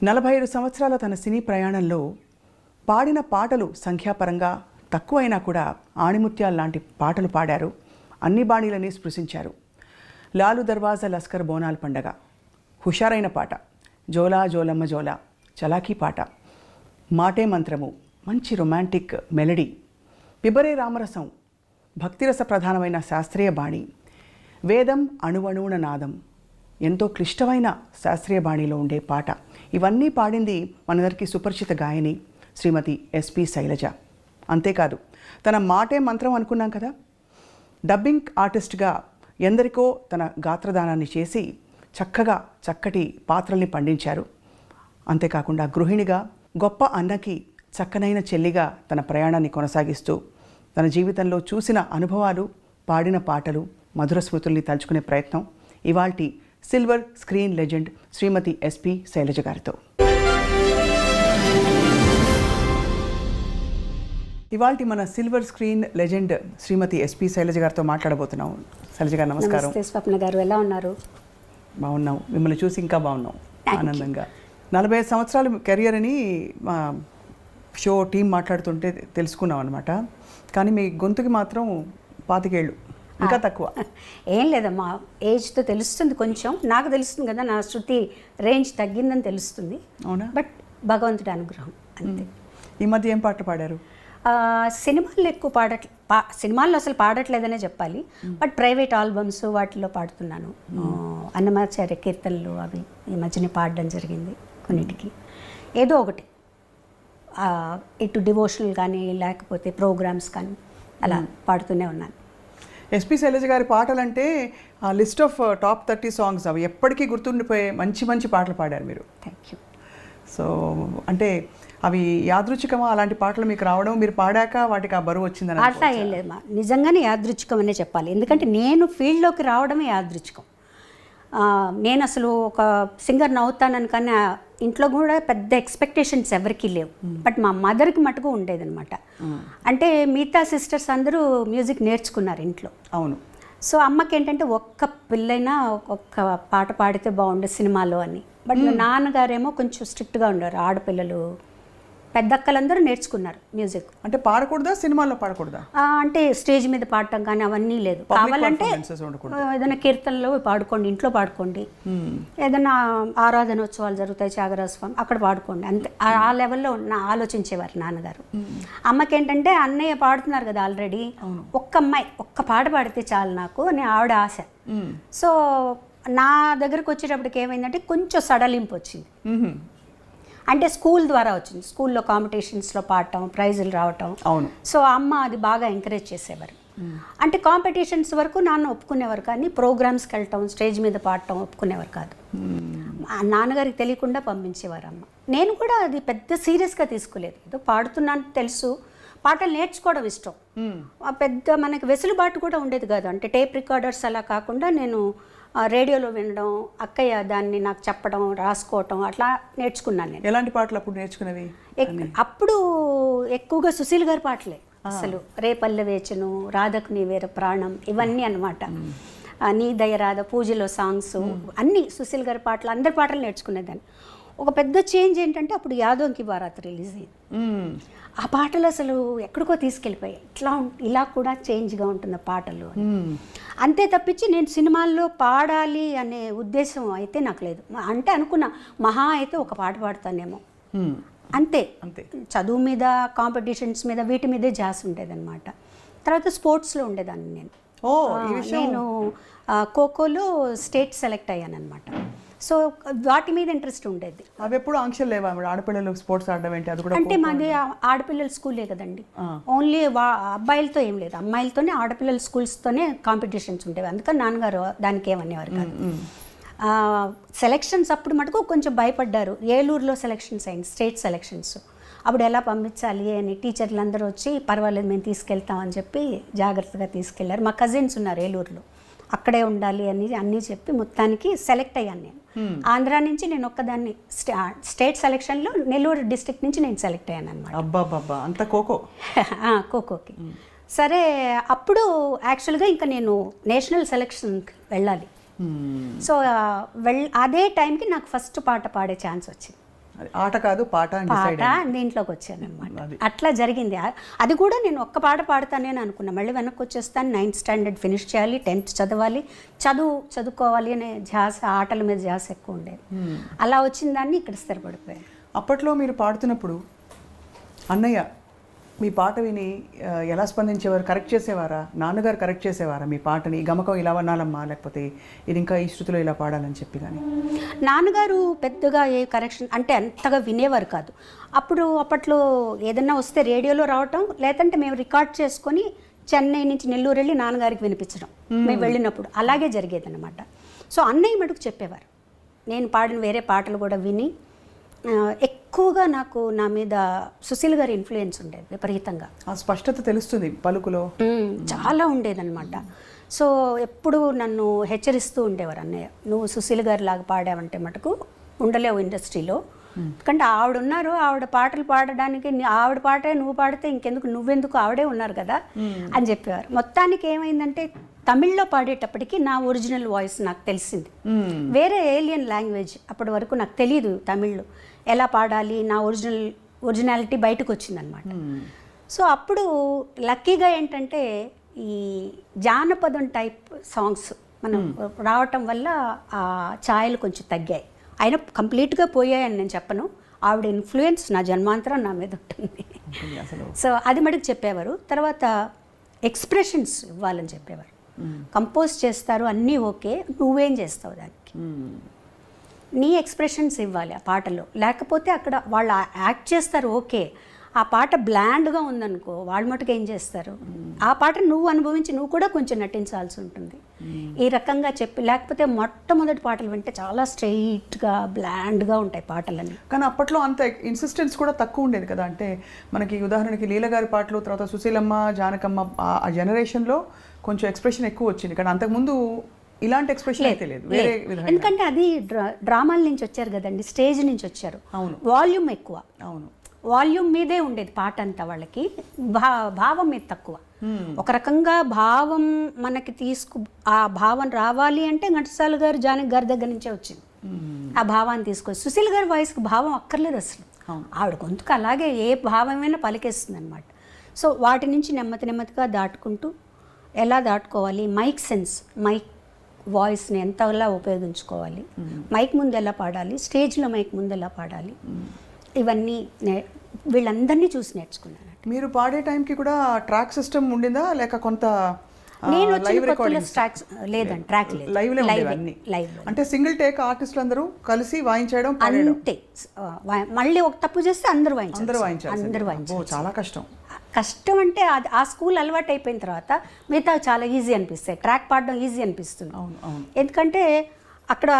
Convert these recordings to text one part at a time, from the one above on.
45 సంవత్సరాల తన సినీ ప్రయాణంలో పాడిన పాటలు సంఖ్యాపరంగా తక్కువైనా కూడా ఆణిముత్యాల లాంటి పాటలు పాడారు. అన్ని బాణీలని స్పృశించారు. లాలు దర్వాజా లస్కర్ బోనాల పండగ, హుషారైన పాట, జోలా జోలమ్మ జోలా, చలాకీ పాట, మాటే మంత్రము, మంచి రొమాంటిక్ మెలడీ, పిబరే రామరసం, భక్తిరస ప్రధానమైన శాస్త్రీయ బాణి, వేదం అణువణువున నాదం, ఎంతో క్లిష్టమైన శాస్త్రీయ బాణిలో ఉండే పాట. ఇవన్నీ పాడింది మనందరికీ సుపరిచిత గాయని శ్రీమతి ఎస్పి శైలజ. అంతేకాదు తన మాటే మంత్రం అనుకున్నాం కదా, డబ్బింగ్ ఆర్టిస్ట్గా ఎందరికో తన గాత్రదానాన్ని చేసి చక్కగా చక్కటి పాత్రల్ని పండించారు. అంతేకాకుండా గృహిణిగా, గొప్ప అన్నకి చక్కనైన చెల్లిగా తన ప్రయాణాన్ని కొనసాగిస్తూ తన జీవితంలో చూసిన అనుభవాలు, పాడిన పాటలు, మధుర స్మృతుల్ని తలుచుకునే ప్రయత్నం ఇవాల్టి సిల్వర్ స్క్రీన్ లెజెండ్ శ్రీమతి ఎస్పి శైలజ గారితో. ఇవాల్టి మన సిల్వర్ స్క్రీన్ లెజెండ్ శ్రీమతి ఎస్పి శైలజ గారితో మాట్లాడబోతున్నాం. శైలజ గారు నమస్కారం. స్వప్న గారు ఎలా ఉన్నారు? బాగున్నాం, మిమ్మల్ని చూసి ఇంకా బాగున్నాం, ఆనందంగా. 45 సంవత్సరాలు కెరియర్ అని మా షో టీం మాట్లాడుతుంటే తెలుసుకున్నాం అనమాట. కానీ మీ గొంతుకి మాత్రం 25 ఏళ్ళు, ఇంకా తక్కువ. ఏం లేదమ్మా, ఏజ్తో తెలుస్తుంది, కొంచెం నాకు తెలుస్తుంది కదా, నా శృతి రేంజ్ తగ్గిందని తెలుస్తుంది. అవునా? బట్ భగవంతుడి అనుగ్రహం అంతే. ఈ మధ్య ఏం పాటలు పాడారు? సినిమాల్లో ఎక్కువ సినిమాల్లో అసలు పాడట్లేదనే చెప్పాలి. బట్ ప్రైవేట్ ఆల్బమ్స్ వాటిలో పాడుతున్నాను. అన్నమాచార్య కీర్తనలు అవి ఈ మధ్యనే పాడడం జరిగింది కొన్నిటికి. ఏదో ఒకటి ఇటు డివోషనల్ కానీ లేకపోతే ప్రోగ్రామ్స్ కానీ అలా పాడుతూనే ఉన్నాను. ఎస్పి శైలజ గారి పాటలు అంటే లిస్ట్ ఆఫ్ టాప్ 30 సాంగ్స్, అవి ఎప్పటికీ గుర్తుండిపోయే మంచి మంచి పాటలు పాడారు మీరు. Thank you. సో అంటే అవి యాదృచ్ఛికమా అలాంటి పాటలు మీకు రావడం, మీరు పాడాక వాటికి ఆ బరువు వచ్చిందని? అట్లా ఏం లేదు, నిజంగానే యాదృచ్ఛికం అనే చెప్పాలి. ఎందుకంటే నేను ఫీల్డ్లోకి రావడమే యాదృచ్ఛికం. నేను అసలు ఒక సింగర్ని అవుతానని, కానీ ఇంట్లో కూడా పెద్ద ఎక్స్పెక్టేషన్స్ ఎవరికీ లేవు. బట్ మా మదర్కి మటుకు ఉండేదన్నమాట. అంటే మిగతా సిస్టర్స్ అందరూ మ్యూజిక్ నేర్చుకున్నారు ఇంట్లో. అవును. సో అమ్మకి ఏంటంటే ఒక్క పిల్లైనా ఒక్క పాట పాడితే బాగుండే సినిమాలో అని. బట్ నాన్నగారేమో కొంచెం స్ట్రిక్ట్గా ఉండరు. ఆడపిల్లలు పెద్దక్కలందరూ నేర్చుకున్నారు మ్యూజిక్. అంటే పాడకూడదా, సినిమాల్లో పాడకూడదా? అంటే స్టేజ్ మీద పాడటం కానీ అవన్నీ లేదు. కావాలంటే ఏదైనా కీర్తనలో పాడుకోండి, ఇంట్లో పాడుకోండి, ఏదైనా ఆరాధనోత్సవాలు జరుగుతాయి, త్యాగరాజ స్వామి, అక్కడ పాడుకోండి, అంతే. ఆ లెవెల్లో ఆలోచించేవారు నాన్నగారు. అమ్మకి ఏంటంటే అన్నయ్య పాడుతున్నారు కదా ఆల్రెడీ, ఒక్క అమ్మాయి ఒక్క పాట పాడితే చాలు నాకు అని ఆవిడ ఆశ. సో నా దగ్గరకు వచ్చేటప్పటికి ఏమైందంటే కొంచెం సడలింపు వచ్చింది. అంటే స్కూల్ ద్వారా వచ్చింది. స్కూల్లో కాంపిటీషన్స్లో పాడటం, ప్రైజులు రావటం. అవును. సో అమ్మ అది బాగా ఎంకరేజ్ చేసేవారు. అంటే కాంపిటీషన్స్ వరకు నాన్న ఒప్పుకునేవారు, కానీ ప్రోగ్రామ్స్కి వెళ్ళటం, స్టేజ్ మీద పాడటం ఒప్పుకునేవారు కాదు. నాన్నగారికి తెలియకుండా పంపించేవారు అమ్మ. నేను కూడా అది పెద్ద సీరియస్గా తీసుకోలేదు. ఏదో పాడుతున్నాను తెలుసు, పాటలు నేర్చుకోవడం ఇష్టం. పెద్ద మనకి వెసులుబాటు కూడా ఉండేది కాదు. అంటే టేప్ రికార్డర్స్ అలా కాకుండా నేను రేడియోలో వినడం, అక్కయ్య దాన్ని నాకు చెప్పడం, రాసుకోవటం, అట్లా నేర్చుకున్నాను నేను. ఎలాంటి పాటలు అప్పుడు నేర్చుకునేవి? అప్పుడు ఎక్కువగా సుశీల్ గారి పాటలే. అసలు రేపల్లె వేచను, రాధకు నీ వేర ప్రాణం, ఇవన్నీ అన్నమాట. నీ దయరాధ, పూజలో సాంగ్స్ అన్నీ సుశీల్ గారి పాటలు, అందరి పాటలు నేర్చుకునేదాన్ని. ఒక పెద్ద చేంజ్ ఏంటంటే అప్పుడు యాదోంకి బారాత్ రిలీజ్ అయింది. ఆ పాటలు అసలు ఎక్కడికో తీసుకెళ్ళిపోయాయి. ఇలా కూడా చేంజ్గా ఉంటున్న పాటలు అంతే తప్పించి నేను సినిమాల్లో పాడాలి అనే ఉద్దేశం అయితే నాకు లేదు. అంటే అనుకున్నా మహా అయితే ఒక పాట పాడతానేమో, అంతే. చదువు మీద, కాంపిటీషన్స్ మీద, వీటి మీదే జాస్ ఉండేదన్నమాట. తర్వాత స్పోర్ట్స్లో ఉండేదాన్ని నేను. నేను ఖోఖోలో స్టేట్ సెలెక్ట్ అయ్యాను అనమాట. సో వాటి మీద ఇంట్రెస్ట్ ఉండేది. అవి ఎప్పుడు ఆంక్షలు లేవా ఆడపిల్లలు స్పోర్ట్స్ ఆడడం ఏంటి? అది కూడా అంటే మాది ఆడపిల్లల స్కూలే కదండి, ఓన్లీ అబ్బాయిలతో ఏం లేదు, అమ్మాయిలతోనే ఆడపిల్లల స్కూల్స్తోనే కాంపిటీషన్స్ ఉండేవి. అందుకని నాన్నగారు దానికి ఏమనేవారు కాదు. సెలెక్షన్స్ అప్పుడు మటుకు కొంచెం భయపడ్డారు. ఏలూరులో సెలెక్షన్స్ అయింది, స్టేట్ సెలెక్షన్స్. అప్పుడు ఎలా పంపించాలి అని టీచర్లు అందరూ వచ్చి పర్వాలేదు మేము తీసుకెళ్తామని చెప్పి జాగ్రత్తగా తీసుకెళ్లారు. మా కజిన్స్ ఉన్నారు ఏలూరులో, అక్కడే ఉండాలి అని అన్నీ చెప్పి మొత్తానికి సెలెక్ట్ అయ్యాను నేను. ఆంధ్రా నుంచి నేను ఒక్కదాన్ని స్టేట్ సెలెక్షన్లో నెల్లూరు డిస్ట్రిక్ట్ నుంచి నేను సెలెక్ట్ అయ్యాను అనమాట. అబ్బాబ్బా, అంత ఖోఖో. ఖోఖోకి సరే. అప్పుడు యాక్చువల్గా ఇంకా నేను నేషనల్ సెలెక్షన్కి వెళ్ళాలి. సో అదే టైంకి నాకు ఫస్ట్ పాట పాడే ఛాన్స్ వచ్చింది. అది ఆట కాదు పాట అని decide పాట దీంట్లోకి వచ్చాను అనమాట. అట్లా జరిగింది. అది కూడా నేను ఒక్క పాట పాడతానని అనుకున్నా. మళ్ళీ వెనక్కి వచ్చేస్తాను, 9th స్టాండర్డ్ ఫినిష్ చేయాలి, 10th చదవాలి, చదువుకోవాలి అనే ధ్యాస, ఆటల మీద ధ్యాస ఎక్కువ ఉండేది. అలా వచ్చిన దాన్ని ఇక్కడ స్థిరపడిపోయాను. అప్పట్లో మీరు పాడుతున్నప్పుడు అన్నయ్య మీ పాట విని ఎలా స్పందించేవారు? కరెక్ట్ చేసేవారా? నాన్నగారు కరెక్ట్ చేసేవారా మీ పాటని? గమకం ఇలా వనాలమ్మా, లేకపోతే ఇది ఇంకా ఈ శృతిలో ఇలా పాడాలని చెప్పి? కానీ నాన్నగారు పెద్దగా ఏ కరెక్షన్ అంటే అంతగా వినేవారు కాదు. అప్పట్లో ఏదన్నా వస్తే రేడియోలో రావటం, లేదంటే మేము రికార్డ్ చేసుకొని చెన్నై నుంచి నెల్లూరు వెళ్ళి నాన్నగారికి వినిపించడం మేము వెళ్ళినప్పుడు అలాగే జరిగేదన్నమాట. సో అన్నయ్య మటుకు చెప్పేవారు. నేను పాడిన వేరే పాటలు కూడా విని ఎక్కువగా నాకు నా మీద సుశీల్ గారి ఇన్ఫ్లుయెన్స్ ఉండేది విపరీతంగా. ఆ స్పష్టత తెలుస్తుంది పలుకులో, చాలా ఉండేదన్నమాట. సో ఎప్పుడు నన్ను హెచ్చరిస్తూ ఉండేవారు అన్నయ్య, నువ్వు సుశీల్ గారి లాగా పాడావంటే మటుకు ఉండలేవు ఇండస్ట్రీలో. ఎందుకంటే ఆవిడ ఉన్నారు, ఆవిడ పాటలు పాడడానికి ఆవిడ పాటే నువ్వు పాడితే ఇంకెందుకు, నువ్వెందుకు, ఆవిడే ఉన్నారు కదా అని చెప్పేవారు. మొత్తానికి ఏమైందంటే తమిళ్లో పాడేటప్పటికి నా ఒరిజినల్ వాయిస్ నాకు తెలిసింది. వేరే ఏలియన్ లాంగ్వేజ్ అప్పటి వరకు నాకు తెలియదు తమిళ్లో ఎలా పాడాలి, నా ఒరిజినాలిటీ బయటకు వచ్చిందనమాట. సో అప్పుడు లక్కీగా ఏంటంటే ఈ జానపదం టైప్ సాంగ్స్ మనం రావటం వల్ల ఆ ఛాయలు కొంచెం తగ్గాయి. అయినా కంప్లీట్గా పోయాయని నేను చెప్పను. ఆవిడ ఇన్ఫ్లుయెన్స్ నా జన్మాంతరం నా మీద ఉంటుంది. సో అది మటుకు చెప్పేవారు. తర్వాత ఎక్స్ప్రెషన్స్ ఇవ్వాలని చెప్పేవారు. కంపోజ్ చేస్తారు అన్నీ ఓకే, నువ్వేం చేస్తావు దానికి, నీ ఎక్స్ప్రెషన్స్ ఇవ్వాలి ఆ పాటలో. లేకపోతే అక్కడ వాళ్ళు యాక్ట్ చేస్తారు ఓకే, ఆ పాట బ్లాండ్గా ఉందనుకో వాళ్ళు మటుకు ఏం చేస్తారు, ఆ పాట నువ్వు అనుభవించి నువ్వు కూడా కొంచెం నటించాల్సి ఉంటుంది. ఈ రకంగా చెప్పి, లేకపోతే మొట్టమొదటి పాటలు వింటే చాలా స్ట్రెయిట్గా బ్లాండ్గా ఉంటాయి పాటలన్నీ. కానీ అప్పట్లో అంత ఇన్సిస్టెన్స్ కూడా తక్కువ ఉండేది కదా. అంటే మనకి ఉదాహరణకి లీల గారి పాటలు, తర్వాత సుశీలమ్మ, జానకమ్మ, ఆ జనరేషన్లో కొంచెం ఎక్స్ప్రెషన్ ఎక్కువ వచ్చింది. కానీ అంతకుముందు ఇలాంటి ఎక్స్ప్రెషన్ అయితే లేదు, వేరే విధంగా. ఎందుకంటే అది డ్రామాల నుంచి వచ్చారు కదండి, స్టేజ్ నుంచి వచ్చారు. అవును, వాల్యూమ్ ఎక్కువ. అవును, వాల్యూమ్ మీదే ఉండేది పాట అంతా. వాళ్ళకి భావం మీద తక్కువ. ఒక రకంగా భావం మనకి ఆ భావం రావాలి అంటే ఘంటసాల గారు, జానకి గారి దగ్గర నుంచే వచ్చింది ఆ భావాన్ని తీసుకొచ్చి. సుశీల్ గారి వాయిస్కి భావం అక్కర్లేదు అసలు. ఆవిడ గొంతుకు అలాగే ఏ భావమైనా పలికేస్తుంది అనమాట. సో వాటి నుంచి నెమ్మదిగా దాటుకుంటూ ఎలా దాటుకోవాలి, మైక్ సెన్స్, మైక్ వాయిస్ని ఎంతలా ఉపయోగించుకోవాలి, మైక్ ముందు ఎలా పాడాలి, స్టేజ్లో మైక్ ముందు ఎలా పాడాలి, ఇవన్నీ వీళ్ళందరినీ చూసి నేర్చుకున్నాను. మీరు పాడే టైంకి కూడా ట్రాక్ సిస్టమ్ ఉండిందా, లేక కొంత నేను ట్రాక్స్ లేదండి, ట్రాక్ లేదు, లైవ్. అంటే సింగిల్ టేక్ ఆర్టిస్టులు అందరూ కలిసి వాయించడం అంతే. మళ్ళీ ఒక తప్పు చేస్తే అందరూ వాయించారు. చాలా కష్టం అంటే అది ఆ స్కూల్ అలవాటు అయిపోయిన తర్వాత మిగతా చాలా ఈజీ అనిపిస్తాయి. ట్రాక్ పాడడం ఈజీ అనిపిస్తుంది. ఎందుకంటే అక్కడ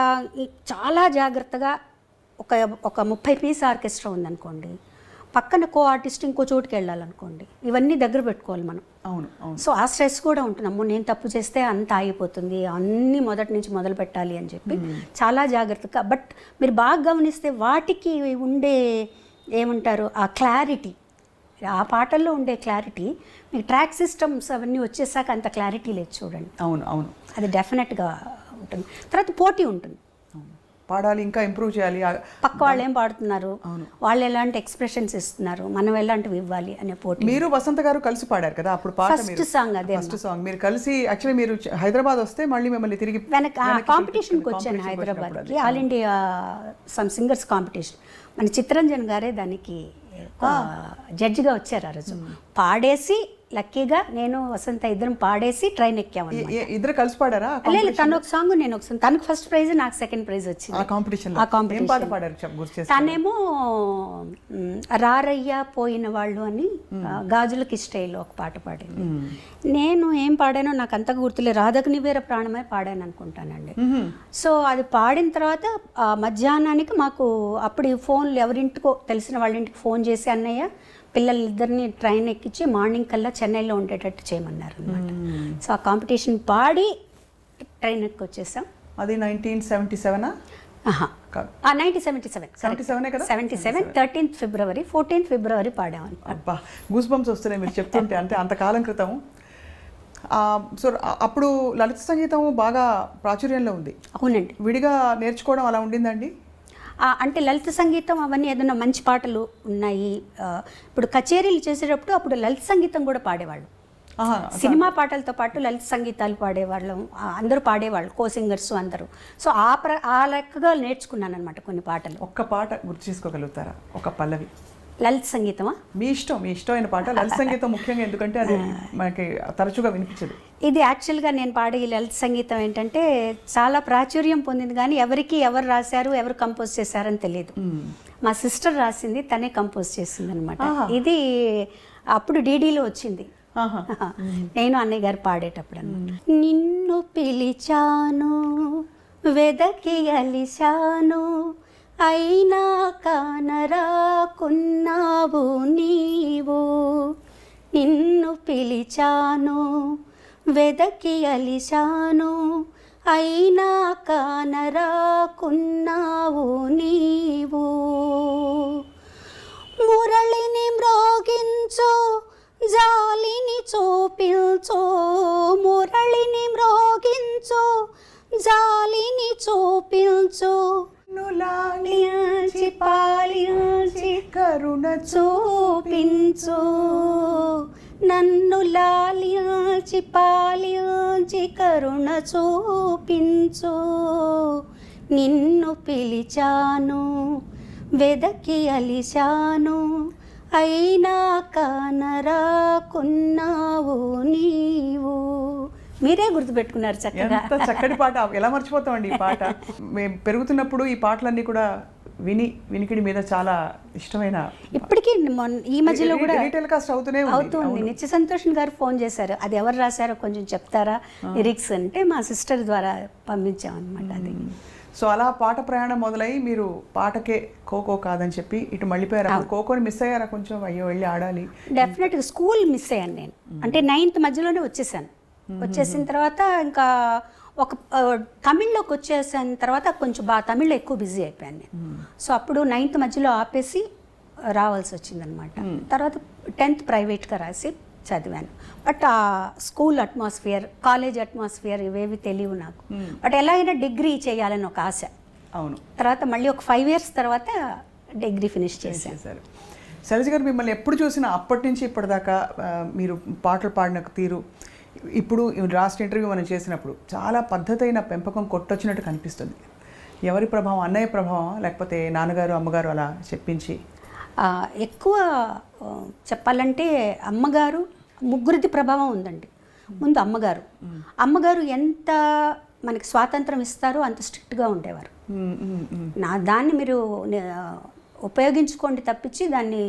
చాలా జాగ్రత్తగా ఒక 30 పీస్ ఆర్కెస్ట్రా ఉందనుకోండి, పక్కన కో ఆర్టిస్ట్ ఇంకో చోటుకి వెళ్ళాలనుకోండి, ఇవన్నీ దగ్గర పెట్టుకోవాలి మనం. సో ఆ స్ట్రెస్ కూడా ఉంటుంది. అమ్మో నేను తప్పు చేస్తే అంత ఆగిపోతుంది, అన్నీ మొదటి నుంచి మొదలు పెట్టాలి అని చెప్పి చాలా జాగ్రత్తగా. బట్ మీరు బాగా గమనిస్తే వాటికి ఉండే ఏమంటారు ఆ క్లారిటీ, ఆ పాటల్లో ఉండే క్లారిటీ మీకు ట్రాక్ సిస్టమ్స్ అవన్నీ వచ్చేసాక అంత క్లారిటీ లేదు చూడండి. అవును, అది డెఫినెట్గా ఉంటుంది. తర్వాత పోటీ ఉంటుంది, పాడాలి, ఇంకా ఇంప్రూవ్ చేయాలి. పక్క వాళ్ళు ఏం పాడుతున్నారు, వాళ్ళు ఎలాంటి ఎక్స్ప్రెషన్స్ ఇస్తున్నారు, మనం ఎలాంటివి ఇవ్వాలి అనే పోటీ. మీరు వసంత గారు కలిసి పాడారు కదా అప్పుడు పాట, ఫస్ట్ సాంగ్ అదే. ఫస్ట్ సాంగ్ మీరు కలిసి, యాక్చువల్లీ మీరు హైదరాబాద్ వస్తే మళ్ళీ మిమ్మల్ని తిరిగి కాంపిటీషన్కి వచ్చాను హైదరాబాద్కి, all India some singers competition. మన చిత్తరంజన్ గారే దానికి జడ్జిగా వచ్చారు. ఆ రోజు పాడేసి లక్కీగా నేను వసంత ఇద్దరం పాడేసి ట్రైన్ ఎక్కాము. ఇద్దరు కలిసి పాడారా? లేదు, తను ఒక సాంగ్ నేను ఒక సాంగ్. తనకు ఫస్ట్ ప్రైజ్, నాకు సెకండ్ ప్రైజ్ వచ్చింది ఆ కాంపిటీషన్. తనేమో రారయ్య పోయిన వాళ్ళు అని గాజులకి స్టైల్లో ఒక పాట పాడింది. నేను ఏం పాడానో నాకు అంతగా గుర్తులేదు, రాధకు నీవేర ప్రాణమే పాడాను అనుకుంటానండి. సో అది పాడిన తర్వాత మధ్యాహ్నానికి మాకు అప్పుడు ఫోన్లు ఎవరింటికో తెలిసిన వాళ్ళ ఇంటికి ఫోన్ చేసి అన్నయ్య పిల్లలిద్దరిని ట్రైన్ ఎక్కించి మార్నింగ్ కల్లా చెన్నైలో ఉండేటట్టు చేయమన్నారు అనమాట. సో ఆ కాంపిటీషన్ పాడి ట్రైన్ ఎక్కి వచ్చేసాం. అది 1977 1977 13th ఫిబ్రవరి 14th ఫిబ్రవరి పాడామని. అబ్బా, గూస్ బంప్స్ వస్తున్నాయి మీరు చెప్తుంటే. అంటే అంతకాలం క్రితం. సో అప్పుడు లలిత సంగీతం బాగా ప్రాచుర్యంలో ఉంది. అవునండి. విడిగా నేర్చుకోవడం అలా ఉండిందండి? అంటే లలిత సంగీతం అవన్నీ ఏదైనా మంచి పాటలు ఉన్నాయి. ఇప్పుడు కచేరీలు చేసేటప్పుడు అప్పుడు లలిత సంగీతం కూడా పాడేవాళ్ళు. సినిమా పాటలతో పాటు లలిత సంగీతాలు పాడేవాళ్ళం, అందరూ పాడేవాళ్ళు, కో సింగర్స్ అందరూ. సో ఆ లెక్కగా నేర్చుకున్నాను అనమాట కొన్ని పాటలు. ఒక్క పాట గుర్తు చేసుకోగలుగుతారా? ఒక పల్లవి. లలిత సంగీతమా? మీ ఇష్టమైన పాట. లలిత సంగీతం ముఖ్యంగా ఎందుకంటే అది మనకి తరచుగా వినిపించదు. ఇది యాక్చువల్గా నేను పాడే ఈ లలిత సంగీతం ఏంటంటే చాలా ప్రాచుర్యం పొందింది, కానీ ఎవరు రాశారు, ఎవరు కంపోజ్ చేశారని తెలియదు. మా సిస్టర్ రాసింది, తనే కంపోజ్ చేసింది అనమాట. ఇది అప్పుడు డీడీలో వచ్చింది. నేను అన్నయ్య గారు పాడేటప్పుడు నిన్ను పిలిచాను వెదకి అలిశాను అయినా కానరాకున్నావు నీవు, నిన్ను పిలిచాను వెదకి అలిశాను అయినా కానరాకున్నావు నీవు, మురళిని మ్రోగించు జాలిని చూపించు, మురళిని మ్రోగించు జాలిని చూపించు, లాలించి పాలించి కరుణ చూపించు, నన్ను లాలించి పాలించి కరుణ చూపించు, నిన్ను పిలిచాను వెదకి అలిశాను అయినా కానరాకున్నావు నీవు. మీరే గుర్తుపెట్టుకున్నారు చక్కగా. ఎంత చక్కటి పాట, ఎలా మర్చిపోతామండి ఈ పాట. మేము పెరుగుతున్నప్పుడు ఈ పాటలన్నీ కూడా వినికిడి మీద చాలా ఇష్టమైన, ఇప్పటికీ ఈ మధ్యలో కూడా టెలికాస్ట్ అవుతుంది. నిత్య సంతోష్ గారు ఫోన్ చేశారు, అది ఎవరు రాశారో కొంచెం చెప్తారా లిరిక్స్ అంటే, మా సిస్టర్ ద్వారా పంపించామన్నమాట అది. సో అలా పాట ప్రయాణం మొదలై మీరు పాటకే ఖోఖో కాదని చెప్పి ఇటు మళ్ళీపోయారు. ఖోఖోని మిస్ అయ్యారా కొంచెం? అయ్యో వెళ్ళి ఆడాలి. డెఫినెట్గా స్కూల్ మిస్ అయ్యాను నేను. అంటే 9th మధ్యలోనే వచ్చేసాను. వచ్చేసిన తర్వాత ఇంకా ఒక తమిళ్లోకి వచ్చేసిన తర్వాత కొంచెం బాగా తమిళ్లో ఎక్కువ బిజీ అయిపోయాను నేను. సో అప్పుడు 9th మధ్యలో ఆపేసి రావాల్సి వచ్చిందనమాట. తర్వాత 10th ప్రైవేట్గా రాసి చదివాను. బట్ ఆ స్కూల్ అట్మాస్ఫియర్, కాలేజ్ అట్మాస్ఫియర్ ఇవేవి తెలియవు నాకు. బట్ ఎలా అయినా డిగ్రీ చేయాలని ఒక ఆశ. అవును. తర్వాత మళ్ళీ ఒక 5 years తర్వాత డిగ్రీ ఫినిష్ చేశారు. శైలజ గారు, మిమ్మల్ని ఎప్పుడు చూసినా అప్పటి నుంచి ఇప్పటిదాకా మీరు పాటలు పాడిన తీరు, ఇప్పుడు లాస్ట్ ఇంటర్వ్యూ మనం చేసినప్పుడు చాలా పద్ధతైన పెంపకం కొట్టొచ్చినట్టు కనిపిస్తుంది. ఎవరి ప్రభావం? అన్నయ్య ప్రభావం లేకపోతే నాన్నగారు అమ్మగారు అలా చెప్పించి? ఎక్కువ చెప్పాలంటే అమ్మగారు, ముగ్గురిది ప్రభావం ఉందండి. ముందు అమ్మగారు ఎంత మనకి స్వాతంత్రం ఇస్తారో అంత స్ట్రిక్ట్గా ఉండేవారు. దాన్ని మీరు ఉపయోగించుకోండి తప్పించి దాన్ని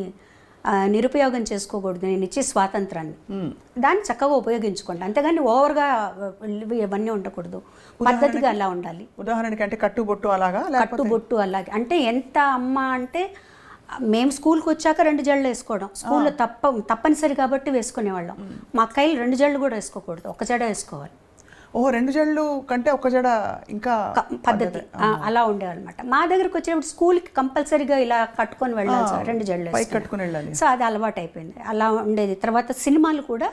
నిరుపయోగం చేసుకోకూడదు. నేను ఇచ్చే స్వాతంత్రాన్ని దాన్ని చక్కగా ఉపయోగించుకోండి, అంతేగాని ఓవర్గా ఇవన్నీ ఉండకూడదు. పద్ధతిగా అలా ఉండాలి. ఉదాహరణకి అంటే కట్టుబొట్టు అలాగా? కట్టుబొట్టు అలాగే అంటే ఎంత అమ్మ అంటే, మేము స్కూల్కి వచ్చాక 2 జడలు వేసుకోవడం, స్కూల్లో తప్పనిసరి కాబట్టి వేసుకునేవాళ్ళం. మా అక్కయ్యలు 2 జడలు కూడా వేసుకోకూడదు, 1 జడ వేసుకోవాలి. 2 జడలు కంటే 1 జడ ఇంకా పద్ధతి అలా ఉండేవాళ్ళమాట. మా దగ్గరకు వచ్చేటప్పుడు స్కూల్కి కంపల్సరీగా ఇలా కట్టుకొని వెళ్ళాలి, 2 జడలు కట్టుకుని వెళ్ళాలి. సో అది అలవాటు అయిపోయింది, అలా ఉండేది. తర్వాత సినిమాలు కూడా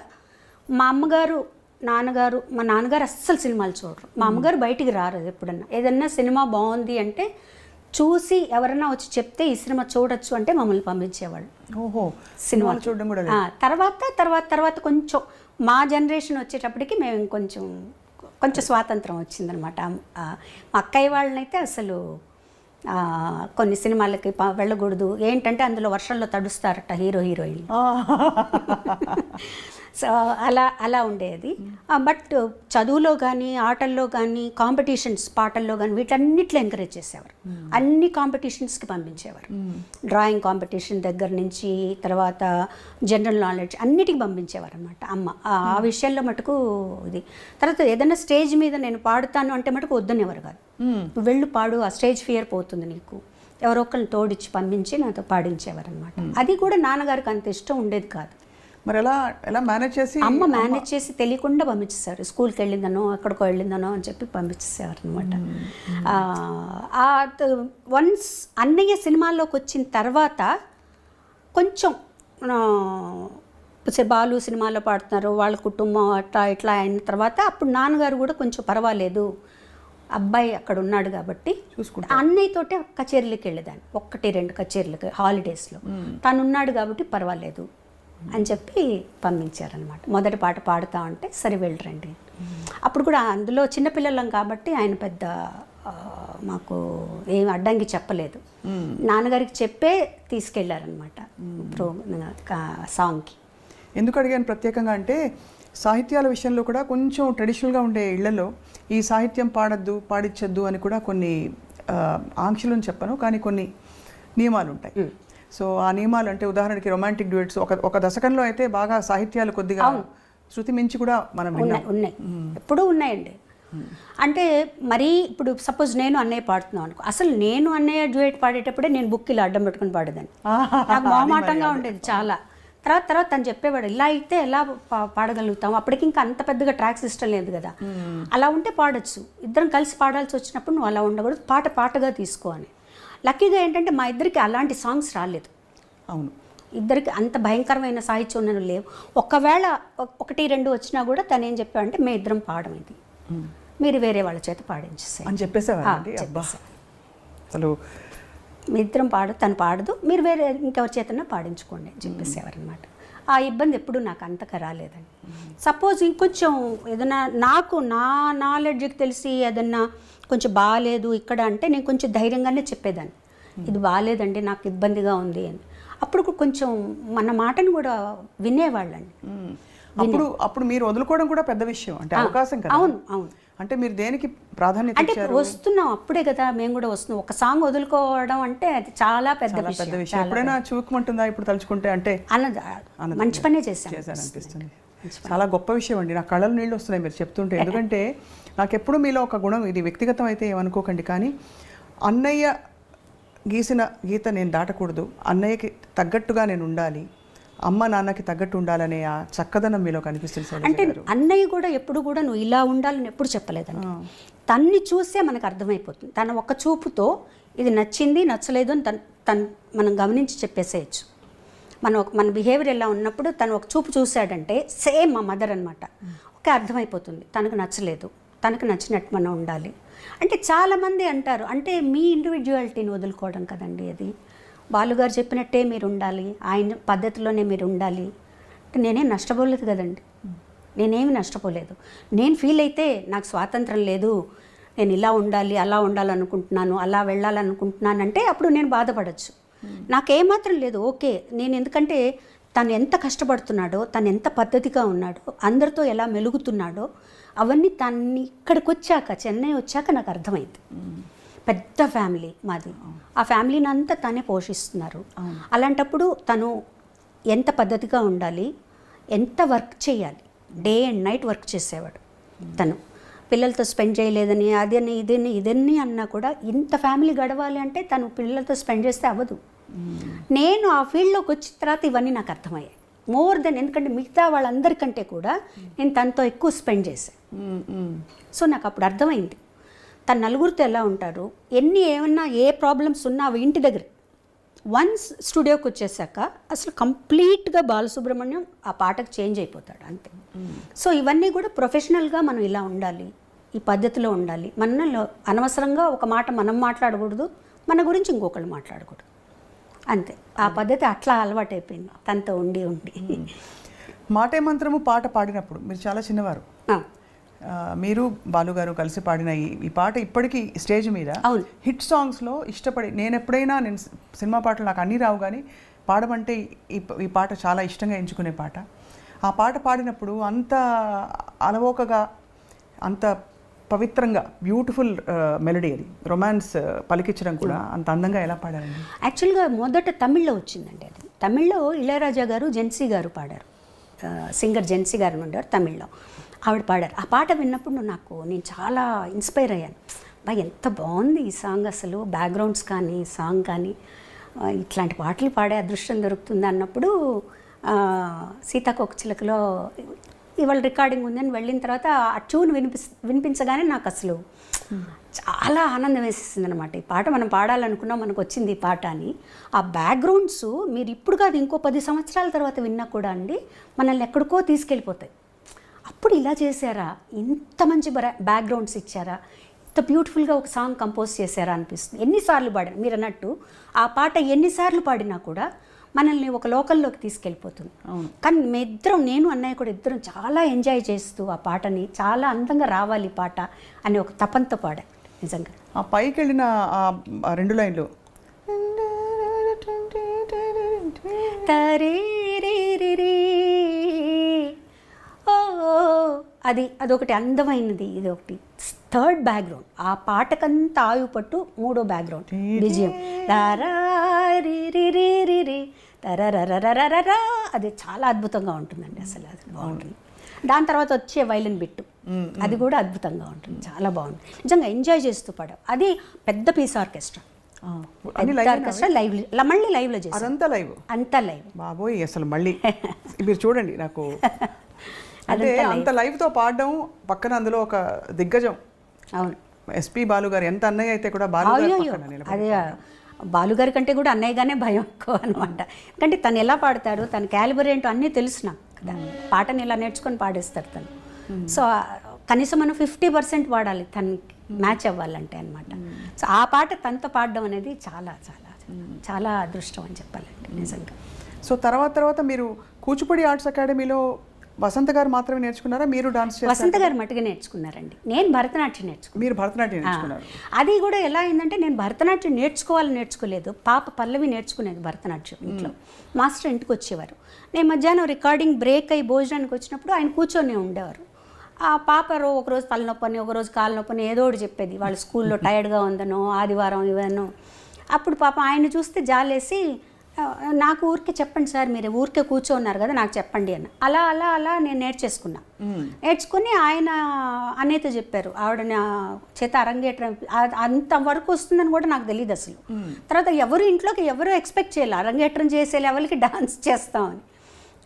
మా అమ్మగారు, నాన్నగారు, మా నాన్నగారు అస్సలు సినిమాలు చూడరు. మా అమ్మగారు బయటికి రారు. ఎప్పుడన్నా ఏదన్నా సినిమా బాగుంది అంటే చూసి ఎవరన్నా వచ్చి చెప్తే ఈ సినిమా చూడొచ్చు అంటే మమ్మల్ని పంపించేవాళ్ళు. ఓహో, సినిమాలు చూడడం కూడా. తర్వాత కొంచెం మా జనరేషన్ వచ్చేటప్పటికి మేము కొంచెం స్వాతంత్రం వచ్చిందనమాట. మా అక్కయ్య వాళ్ళనైతే అసలు కొన్ని సినిమాలకి వెళ్ళకూడదు, ఏంటంటే అందులో వర్షంలో తడుస్తారట హీరోయిన్. సో అలా ఉండేది. బట్ చదువులో కానీ, ఆటల్లో కానీ, కాంపిటీషన్స్, పాటల్లో కానీ వీటన్నిట్లో ఎంకరేజ్ చేసేవారు. అన్ని కాంపిటీషన్స్కి పంపించేవారు. డ్రాయింగ్ కాంపిటీషన్ దగ్గర నుంచి తర్వాత జనరల్ నాలెడ్జ్ అన్నిటికీ పంపించేవారు అనమాట అమ్మ. ఆ విషయంలో మటుకు ఇది. తర్వాత ఏదైనా స్టేజ్ మీద నేను పాడుతాను అంటే మటుకు వద్దనేవారు కాదు. వెళ్ళు పాడు, ఆ స్టేజ్ ఫియర్ పోతుంది నీకు, ఎవరో ఒకరిని తోడిచ్చి పంపించి నాతో పాడించేవారు అనమాట. అది కూడా నాన్నగారికి అంత ఇష్టం ఉండేది కాదు. మరి ఎలా మేనేజ్ చేసి? అమ్మ మేనేజ్ చేసి తెలియకుండా పంపించేశారు. స్కూల్కి వెళ్ళిందనో ఎక్కడికో వెళ్ళిందనో అని చెప్పి పంపించేసేవారు అనమాట. వన్స్ అన్నయ్య సినిమాల్లోకి వచ్చిన తర్వాత కొంచెం బాలు సినిమాలో పాడుతున్నారు, వాళ్ళ కుటుంబం అట్లా ఇట్లా అయిన తర్వాత అప్పుడు నాన్నగారు కూడా కొంచెం పర్వాలేదు, అబ్బాయి అక్కడ ఉన్నాడు కాబట్టి అన్నయ్యతోటే కచేరీలకు వెళ్ళేదాన్ని, 1-2 కచేరీలకు హాలిడేస్లో. తను ఉన్నాడు కాబట్టి పర్వాలేదు అని చెప్పి పంపించారనమాట. మొదటి పాట పాడుతా ఉంటే సరే వెళ్ళరండి. అప్పుడు కూడా అందులో చిన్నపిల్లలం కాబట్టి ఆయన పెద్ద మాకు ఏం అడ్డంకి చెప్పలేదు, నాన్నగారికి చెప్పే తీసుకెళ్లారనమాట సాంగ్కి. ఎందుకు అడిగాను ప్రత్యేకంగా అంటే సాహిత్యాల విషయంలో కూడా కొంచెం ట్రెడిషనల్గా ఉండే ఇళ్లలో ఈ సాహిత్యం పాడద్దు పాడించద్దు అని కూడా కొన్ని ఆంక్షలను చెప్పను, కానీ కొన్ని నియమాలు ఉంటాయి. సో ఆ నియమాలు అంటే ఉదాహరణకి రొమాంటిక్ డ్యూయట్స్ ఒక దశకంలో అయితే బాగా సాహిత్యాలు కొద్దిగా శృతి మించి కూడా మనం ఉన్నాయి, ఎప్పుడూ ఉన్నాయండి. అంటే మరీ ఇప్పుడు సపోజ్ నేను అన్నయ్య పాడుతున్నాను అనుకో, అసలు నేను అన్నయ్య డ్యూయట్ పాడేటప్పుడే నేను బుక్ ఇలా అడ్డం పెట్టుకుని పాడేదాన్ని, నాకు మొహమాటంగా ఉండేది చాలా. తర్వాత తను చెప్పేవాడు ఇలా అయితే ఎలా పాడగలుగుతాం, అప్పటికి ఇంకా అంత పెద్దగా ట్రాక్ సిస్టమ్ లేదు కదా, అలా ఉంటే పాడొచ్చు, ఇద్దరం కలిసి పాడాల్సి వచ్చినప్పుడు నువ్వు అలా ఉండకూడదు, పాటగా తీసుకో అని. లక్కీగా ఏంటంటే మా ఇద్దరికి అలాంటి సాంగ్స్ రాలేదు. అవును, ఇద్దరికి అంత భయంకరమైన సాహిత్యం ఉన్నవి లేవు. ఒకవేళ 1-2 వచ్చినా కూడా తను ఏం చెప్పాడంటే మేము ఇద్దరం పాడమైంది, మీరు వేరే వాళ్ళ చేత పాడించేసే అని చెప్పేసేవారండి. అసలు మీ ఇద్దరం తను పాడదు, మీరు వేరే ఇంకెవరి చేతన్నా పాడించుకోండి అని చెప్పేసేవారనమాట. ఆ ఇబ్బంది ఎప్పుడు నాకు అంతగా రాలేదండి. సపోజ్ ఇంకొంచెం ఏదైనా నాకు నా నాలెడ్జ్కి తెలిసి ఏదన్నా కొంచెం బాగాలేదు ఇక్కడ అంటే నేను కొంచెం ధైర్యంగానే చెప్పేదాన్ని, ఇది బాగాలేదండి నాకు ఇబ్బందిగా ఉంది అని. అప్పుడు కొంచెం మన మాటను కూడా వినేవాళ్ళండి. అప్పుడు మీరు వదులుకోవడం కూడా పెద్ద విషయం, అంటే అవకాశం కదా. అవును అవును. అంటే మీరు దేనికి ప్రాధాన్యత అంటే వస్తున్నాం అప్పుడే కదా మేము కూడా వస్తున్నాం, ఒక సాంగ్ వదులుకోవడం అంటే అది చాలా పెద్ద విషయం. ఎప్పుడైనా చూకమంటుందా ఇప్పుడు తలుచుకుంటే? అంటే మంచి పనే చేశారనిపిస్తుంది. చాలా గొప్ప విషయం అండి, నా కళ్ళలో నీళ్ళు వస్తున్నాయి మీరు చెప్తుంటే. ఎందుకంటే నాకు ఎప్పుడు మీలో ఒక గుణం, ఇది వ్యక్తిగతం అయితే ఏమనుకోకండి, కానీ అన్నయ్య గీసిన గీత నేను దాటకూడదు, అన్నయ్యకి తగ్గట్టుగా నేను ఉండాలి, అమ్మ నాన్నకి తగ్గట్టు ఉండాలనే ఆ చక్కదనం మీలో కనిపిస్తుంది. అంటే అన్నయ్య కూడా ఎప్పుడు కూడా నువ్వు ఇలా ఉండాలని ఎప్పుడు చెప్పలేదండి, తన్ని చూసే మనకు అర్థమైపోతుంది. తన ఒక్క చూపుతో ఇది నచ్చింది నచ్చలేదు అని తను మనం గమనించి చెప్పేసేయచ్చు. మన బిహేవియర్ ఎలా ఉన్నప్పుడు తను ఒక చూపు చూశాడంటే సేమ్ మా మదర్ అనమాట, ఓకే అర్థమైపోతుంది తనకు నచ్చలేదు, తనకు నచ్చినట్టు మనం ఉండాలి. అంటే చాలామంది అంటారు అంటే మీ ఇండివిజువాలిటీని వదులుకోవడం కదండి అది, బాలుగారు చెప్పినట్టే మీరు ఉండాలి, ఆయన పద్ధతిలోనే మీరు ఉండాలి అంటే నేనేం నష్టపోలేదు కదండి, నేనేమి నష్టపోలేదు. నేను ఫీల్ అయితే నాకు స్వాతంత్రం లేదు, నేను ఇలా ఉండాలి అలా ఉండాలనుకుంటున్నాను అలా వెళ్ళాలనుకుంటున్నాను అంటే అప్పుడు నేను బాధపడచ్చు. నాకేమాత్రం లేదు, ఓకే నేను ఎందుకంటే తను ఎంత కష్టపడుతున్నాడో, తను ఎంత పద్ధతిగా ఉన్నాడో, అందరితో ఎలా మెలుగుతున్నాడో అవన్నీ తన్ని ఇక్కడికి వచ్చాక చెన్నై వచ్చాక నాకు అర్థమైంది. పెద్ద ఫ్యామిలీ మాది, ఆ ఫ్యామిలీని అంతా తనే పోషిస్తున్నారు. అలాంటప్పుడు తను ఎంత పద్ధతిగా ఉండాలి, ఎంత వర్క్ చేయాలి, డే అండ్ నైట్ వర్క్ చేసేవాడు. తను పిల్లలతో స్పెండ్ చేయలేదని అదని ఇదన్నీ అన్నా కూడా ఇంత ఫ్యామిలీ గడవాలి అంటే తను పిల్లలతో స్పెండ్ చేస్తే అవ్వదు. నేను ఆ ఫీల్డ్లోకి వచ్చిన తర్వాత ఇవన్నీ నాకు అర్థమయ్యాయి మోర్ దెన్, ఎందుకంటే మిగతా వాళ్ళందరికంటే కూడా నేను తనతో ఎక్కువ స్పెండ్ చేశాను. సో నాకు అప్పుడు అర్థమైంది తను నలుగురితో ఎలా ఉంటారు, ఏమన్నా ఏ ప్రాబ్లమ్స్ ఉన్నా అవి ఇంటి దగ్గర. వన్స్ స్టూడియోకి వచ్చేసాక అసలు కంప్లీట్గా బాలసుబ్రహ్మణ్యం ఆ పాటకు చేంజ్ అయిపోతాడు అంతే. సో ఇవన్నీ కూడా ప్రొఫెషనల్గా మనం ఇలా ఉండాలి, ఈ పద్ధతిలో ఉండాలి, మనలో అనవసరంగా ఒక మాట మనం మాట్లాడకూడదు, మన గురించి ఇంకొకళ్ళు మాట్లాడకూడదు అంతే. ఆ పద్ధతి అట్లా అలవాటైపోయింది తనతో ఉండి మాటే మంత్రము పాట పాడినప్పుడు మీరు చాలా చిన్నవారు, మీరు బాలుగారు కలిసి పాడిన ఈ పాట ఇప్పటికీ స్టేజ్ మీద హిట్ సాంగ్స్లో ఇష్టపడి, నేను సినిమా పాటలు నాకు అన్నీ రావు కానీ పాడమంటే ఈ పాట చాలా ఇష్టంగా ఎంచుకునే పాట. ఆ పాట పాడినప్పుడు అంత అలవోకగా, అంత పవిత్రంగా, బ్యూటిఫుల్ మెలడీ, అది రొమాన్స్ పలికించడం కూడా అంత అందంగా ఎలా పాడారండి? యాక్చువల్గా మొదట తమిళ్లో వచ్చిందండి అది. తమిళ్లో ఇళయరాజా గారు జెన్సీ గారు పాడారు, సింగర్ జెన్సీ గారు ఉండేవారు, తమిళ్లో ఆవిడ పాడారు. ఆ పాట విన్నప్పుడు నేను చాలా ఇన్స్పైర్ అయ్యాను. ఎంత బాగుంది ఈ సాంగ్, అసలు బ్యాక్గ్రౌండ్స్ కానీ సాంగ్ కానీ ఇట్లాంటి పాటలు పాడే అదృష్టం దొరుకుతుంది అన్నప్పుడు సీతాకోకచిలకలో ఇవాళ రికార్డింగ్ ఉందని వెళ్ళిన తర్వాత ఆ ట్యూన్ వినిపించగానే నాకు అసలు చాలా ఆనందం వేసేసింది అనమాట. ఈ పాట మనం పాడాలనుకున్నా మనకు వచ్చింది ఈ పాట అని. ఆ బ్యాక్గ్రౌండ్స్ మీరు ఇప్పుడు కాదు ఇంకో 10 సంవత్సరాల తర్వాత విన్నా కూడా అండి మనల్ని ఎక్కడికో తీసుకెళ్ళిపోతాయి. అప్పుడు ఇలా చేశారా, ఇంత మంచి బ్యాక్గ్రౌండ్స్ ఇచ్చారా, ఇంత బ్యూటిఫుల్గా ఒక సాంగ్ కంపోజ్ చేశారా అనిపిస్తుంది. ఎన్నిసార్లు పాడారు మీరు అన్నట్టు, ఆ పాట ఎన్నిసార్లు పాడినా కూడా మనల్ని ఒక లోకల్లోకి తీసుకెళ్ళిపోతుంది. కానీ నేను అన్నయ్య కూడా ఇద్దరం చాలా ఎంజాయ్ చేస్తూ ఆ పాటని చాలా అందంగా రావాలి పాట అని ఒక తపంతో పాడా. నిజంగా ఆ పైకి వెళ్ళిన ఆ 2 లైన్లు అదొకటి అందమైనది. ఇది ఒకటి థర్డ్ బ్యాక్గ్రౌండ్. ఆ పాటకంతా ఆయువు పట్టు 3వ బ్యాక్గ్రౌండ్ విజయం అది చాలా అద్భుతంగా ఉంటుందండి. అసలు అది బాగుంటుంది. దాని తర్వాత వచ్చే వైలిన్ బిట్టు అది కూడా అద్భుతంగా ఉంటుంది, చాలా బాగుంటుంది. నిజంగా ఎంజాయ్ చేస్తూ పాడాం. అది పెద్ద పీస్ ఆర్కెస్ట్రా, మళ్ళీ లైవ్లో చేసి అంతా లైవ్ బాబోయ్. అసలు మళ్ళీ మీరు చూడండి, నాకు అంటే అంత లైవ్తో పాడడం, పక్కన అందులో ఒక దిగ్గజం. అవును, ఎస్పి బాలు గారు. ఎంత అన్నయ్య అయితే కూడా బాలు అదే బాలుగారి కంటే కూడా అన్నయ్యగానే భయం ఎక్కువ అనమాట. ఎందుకంటే తను ఎలా పాడతాడు, తన క్యాలిబర్ ఏంటో అన్నీ తెలుసు నాకు కదా. పాటని ఇలా నేర్చుకొని పాడేస్తాడు తను. సో కనీసం మనం 50% పాడాలి తనకి మ్యాచ్ అవ్వాలంటే అనమాట. సో ఆ పాట తనతో పాడడం అనేది చాలా చాలా చాలా అదృష్టం అని చెప్పాలండి నిజంగా. సో తర్వాత మీరు కూచిపూడి ఆర్ట్స్ అకాడమీలో వసంత గారు మాత్రమే నేర్చుకున్నారా, మీరు డాన్స్ చేశారా? వసంత గారు మట్టుగా నేర్చుకున్నారండి. నేను భరతనాట్యం నేర్చుకున్నాను. మీరు భరతనాట్యం నేర్చుకున్నారు. అది కూడా ఎలా అయిందంటే, నేను భరతనాట్యం నేర్చుకోలేదు. పాప పల్లవి నేర్చుకునేది భరతనాట్యం ఇంట్లో. మాస్టర్ ఇంటికి వచ్చేవారు. నేను మధ్యాహ్నం రికార్డింగ్ బ్రేక్ అయ్యి భోజనానికి వచ్చినప్పుడు ఆయన కూర్చొని ఉండేవారు. ఆ పాప ఒకరోజు తలనొప్పని, ఒకరోజు కాలు నొప్పని ఏదో ఒకటి చెప్పేది. వాళ్ళ స్కూల్లో టైర్డ్గా ఉందనో, ఆదివారం ఇవన్నో. అప్పుడు పాప ఆయన చూస్తే జాలేసి, నాకు ఊరికే చెప్పండి సార్, మీరు ఊరికే కూర్చోన్నారు కదా, నాకు చెప్పండి అని. అలా నేను నేర్చుకుని ఆయన అన్నయ్యతో చెప్పారు. ఆవిడ నా చేత అరంగేట్రం అంతవరకు వస్తుందని కూడా నాకు తెలియదు అసలు. తర్వాత ఇంట్లోకి ఎవరు ఎక్స్పెక్ట్ చేయాలి అరంగేట్రం చేసే లెవెల్కి డాన్స్ చేస్తామని.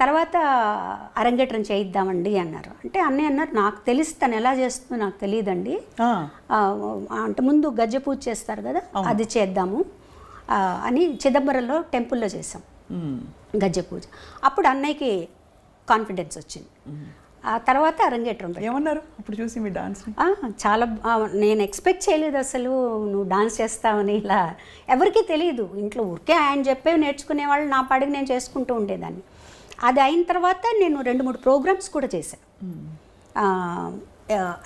తర్వాత అరంగేట్రం చేయిద్దామండి అన్నారు. అంటే అన్నయ్య అన్నారు, నాకు తెలిసి తను ఎలా చేస్తుందో నాకు తెలియదండి, అంటే ముందు గజ్జె పూజ చేస్తారు కదా, అది చేద్దాము అని చిదంబరంలో టెంపుల్లో చేసాం గజ్జె పూజ. అప్పుడు అన్నయ్యకి కాన్ఫిడెన్స్ వచ్చింది. ఆ తర్వాత అరంగేట్రం ఏమన్నారు అప్పుడు చూసి మీ డాన్స్? చాలా నేను ఎక్స్పెక్ట్ చేయలేదు అసలు నువ్వు డాన్స్ చేస్తావని. ఇలా ఎవరికీ తెలియదు ఇంట్లో. ఊరికే ఆయన చెప్పేవి నేర్చుకునేవాళ్ళు, నా పాడికి నేను చేసుకుంటూ ఉండేదాన్ని. అది అయిన తర్వాత నేను 2-3 ప్రోగ్రామ్స్ కూడా చేశాను.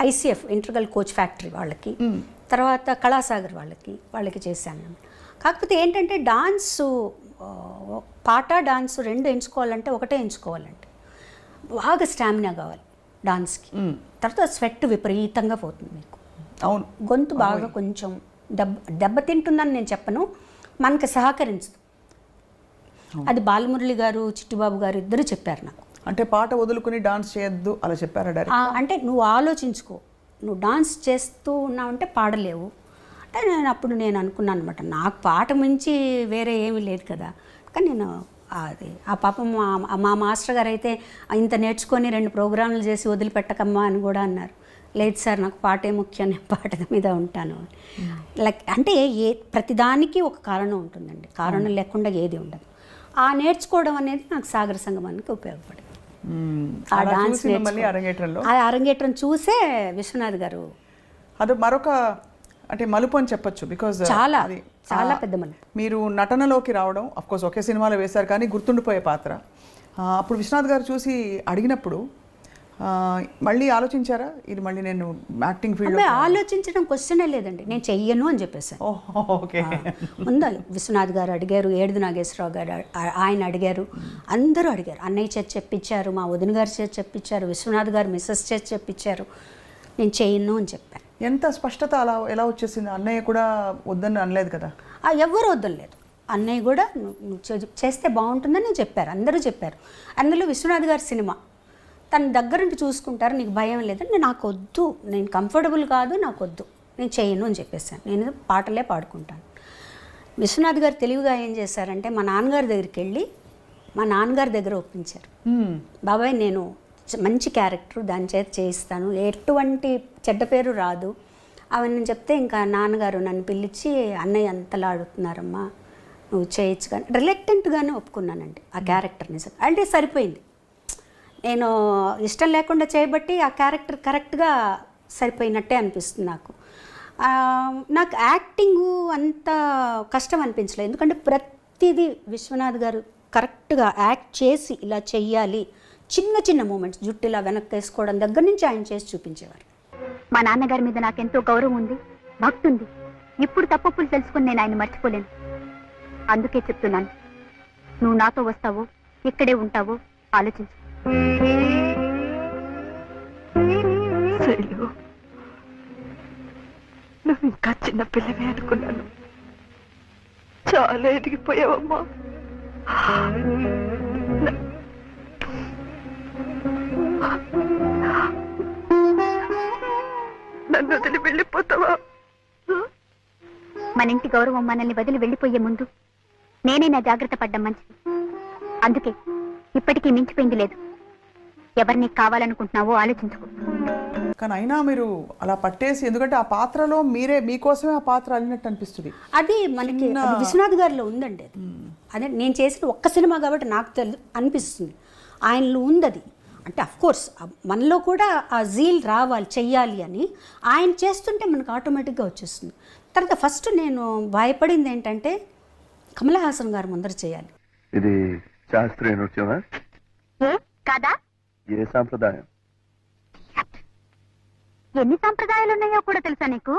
ICF ఇంటర్గల్ కోచ్ ఫ్యాక్టరీ వాళ్ళకి, తర్వాత కళాసాగర్ వాళ్ళకి చేశాను. కాకపోతే ఏంటంటే డాన్సు, పాట డాన్సు 2 ఎంచుకోవాలంటే ఒకటే ఎంచుకోవాలంటే బాగా స్టామినా కావాలి డాన్స్కి. తర్వాత స్వెట్ విపరీతంగా పోతుంది మీకు. అవును, గొంతు బాగా కొంచెం దెబ్బతింటుందని నేను చెప్పను, మనకు సహకరించదు. అది బాలమురళి గారు, చిట్టిబాబు గారు ఇద్దరు చెప్పారు నాకు. అంటే పాట వదులుకుని డాన్స్ చేయొద్దు అలా చెప్పారా డైరెక్ట్? అంటే నువ్వు ఆలోచించుకో, నువ్వు డాన్స్ చేస్తూ ఉన్నావంటే పాడలేవు అంటే నేను అనుకున్నాను అనమాట. నాకు పాట మించి వేరే ఏమీ లేదు కదా. కానీ నేను ఆ పాపం మా మాస్టర్ గారు అయితే ఇంత నేర్చుకొని 2 ప్రోగ్రాంలు చేసి వదిలిపెట్టకమ్మా అని కూడా అన్నారు. లేదు సార్, నాకు పాటే ముఖ్యం, నేను పాట మీద ఉంటాను. లైక్ అంటే ప్రతిదానికి ఒక కారణం ఉంటుందండి, కారణం లేకుండా ఏది ఉండదు. ఆ నేర్చుకోవడం అనేది నాకు సాగర సంగమానికి ఉపయోగపడింది. ఆ డాన్స్ అరంగేట్రం చూసే విశ్వనాథ్ గారు అది మరొక అంటే మలుపు అని చెప్పొచ్చు. బికాజ్ చాలా చాలా పెద్ద మలుపు. మీరు నటనలోకి రావడం, అఫ్కోర్స్ ఒకే సినిమాలో వేశారు కానీ గుర్తుండిపోయే పాత్ర. అప్పుడు విశ్వనాథ్ గారు చూసి అడిగినప్పుడు మళ్ళీ ఆలోచించారా, ఇది మళ్ళీ నేను యాక్టింగ్ ఫీల్డ్? ఆలోచించడం క్వశ్చనే లేదండి, నేను చెయ్యను అని చెప్పేసాను. ఓకే. ముందు విశ్వనాథ్ గారు అడిగారు, ఏడుది నాగేశ్వరరావు గారు ఆయన అడిగారు, అందరూ అడిగారు. అన్నయ్య చేతి చెప్పించారు, మా వదిన గారి చేతి చెప్పించారు, విశ్వనాథ్ గారు మిస్సెస్ చేతి చెప్పించారు. నేను చెయ్యను అని చెప్పాను. ఎంత స్పష్టత అలా ఎలా వచ్చేసింది? అన్నయ్య కూడా వద్దని అనలేదు కదా? ఎవరు వద్దలేదు. అన్నయ్య కూడా నువ్వు చేస్తే బాగుంటుందని చెప్పారు, అందరూ చెప్పారు. అందులో విశ్వనాథ్ గారి సినిమా తన దగ్గరుండి చూసుకుంటారు, నీకు భయం లేదంటే నాకు వద్దు, నేను కంఫర్టబుల్ కాదు, నాకు వద్దు, నేను చేయను అని చెప్పేసాను. నేను పాటలే పాడుకుంటాను. విశ్వనాథ్ గారు తెలివిగా ఏం చేశారంటే మా నాన్నగారి దగ్గరికి వెళ్ళి మా నాన్నగారి దగ్గర ఒప్పించారు. బాబాయ్ నేను మంచి క్యారెక్టర్, దాని చేత చేయిస్తాను, ఎటువంటి చెడ్డ పేరు రాదు, అవన్నీ చెప్తే ఇంకా నాన్నగారు నన్ను పిలిచి అన్నయ్య అంతలా ఆడుతున్నారమ్మా నువ్వు చేయొచ్చు కానీ రిలక్టెంట్గానే ఒప్పుకున్నానండి ఆ క్యారెక్టర్ నిజంగా. అంటే సరిపోయింది, నేను ఇష్టం లేకుండా చేయబట్టి ఆ క్యారెక్టర్ కరెక్ట్గా సరిపోయినట్టే అనిపిస్తుంది నాకు. నాకు యాక్టింగు అంత కష్టం అనిపించలేదు, ఎందుకంటే ప్రతిదీ విశ్వనాథ్ గారు కరెక్ట్గా యాక్ట్ చేసి ఇలా చెయ్యాలి, చిన్న చిన్న మూమెంట్స్ జుట్టు ఇలా వెనక్కి వేసుకోవడం దగ్గర నుంచి ఆయన చేసి చూపించేవారు. మా నాన్నగారి మీద నాకెంతో గౌరవం ఉంది, భక్తి ఉంది. ఇప్పుడు తప్పులు తెలుసుకుని నేను ఆయన మర్చిపోలేను. అందుకే చెప్తున్నాను, నువ్వు నాతో వస్తావో ఇక్కడే ఉంటావో ఆలోచించు. శైలు, నువ్వు ఇంకా చిన్న పిల్లవే అనుకున్నాను. చాలా ఎదిగిపోయావమ్మా. నన్ను వదిలి వెళ్ళిపోతావా? మన ఇంటి గౌరవం మనల్ని వదిలి వెళ్ళిపోయే ముందు నేనే నా జాగ్రత్త పడ్డం మంచిది. అందుకే ఇప్పటికీ మించిపోయింది లేదు. ఎవరిని కావాలనుకుంటున్నావో ఆలోచించుకో. కానీ అయినా మీరు అలా పట్టేసి, ఎందుకంటే ఆ పాత్రలో మీకోసమే ఆ పాత్ర అల్లినట్టు అనిపిస్తుంది. అది మనకి అది విశ్వనాథ్ గారిలో ఉందండి. అది అదే నేను చేసిన ఒక్క సినిమా కాబట్టి నాకు అనిపిస్తుంది ఆయనలో ఉంది అది. అంటే అఫ్కోర్స్ మనలో కూడా ఆ జీల్ రావాలి, చెయ్యాలి అని ఆయన చేస్తుంటే మనకు ఆటోమేటిక్గా వచ్చేస్తుంది. తర్వాత ఫస్ట్ నేను భయపడింది ఏంటంటే కమల్ హాసన్ గారు ముందర చేయాలి. ఇది శాస్త్రీయ నృత్యమా కాదా? ఏ సాంప్రదాయం? ఎన్ని సాంప్రదాయాలు ఉన్నాయో కూడా తెలుసా నీకు?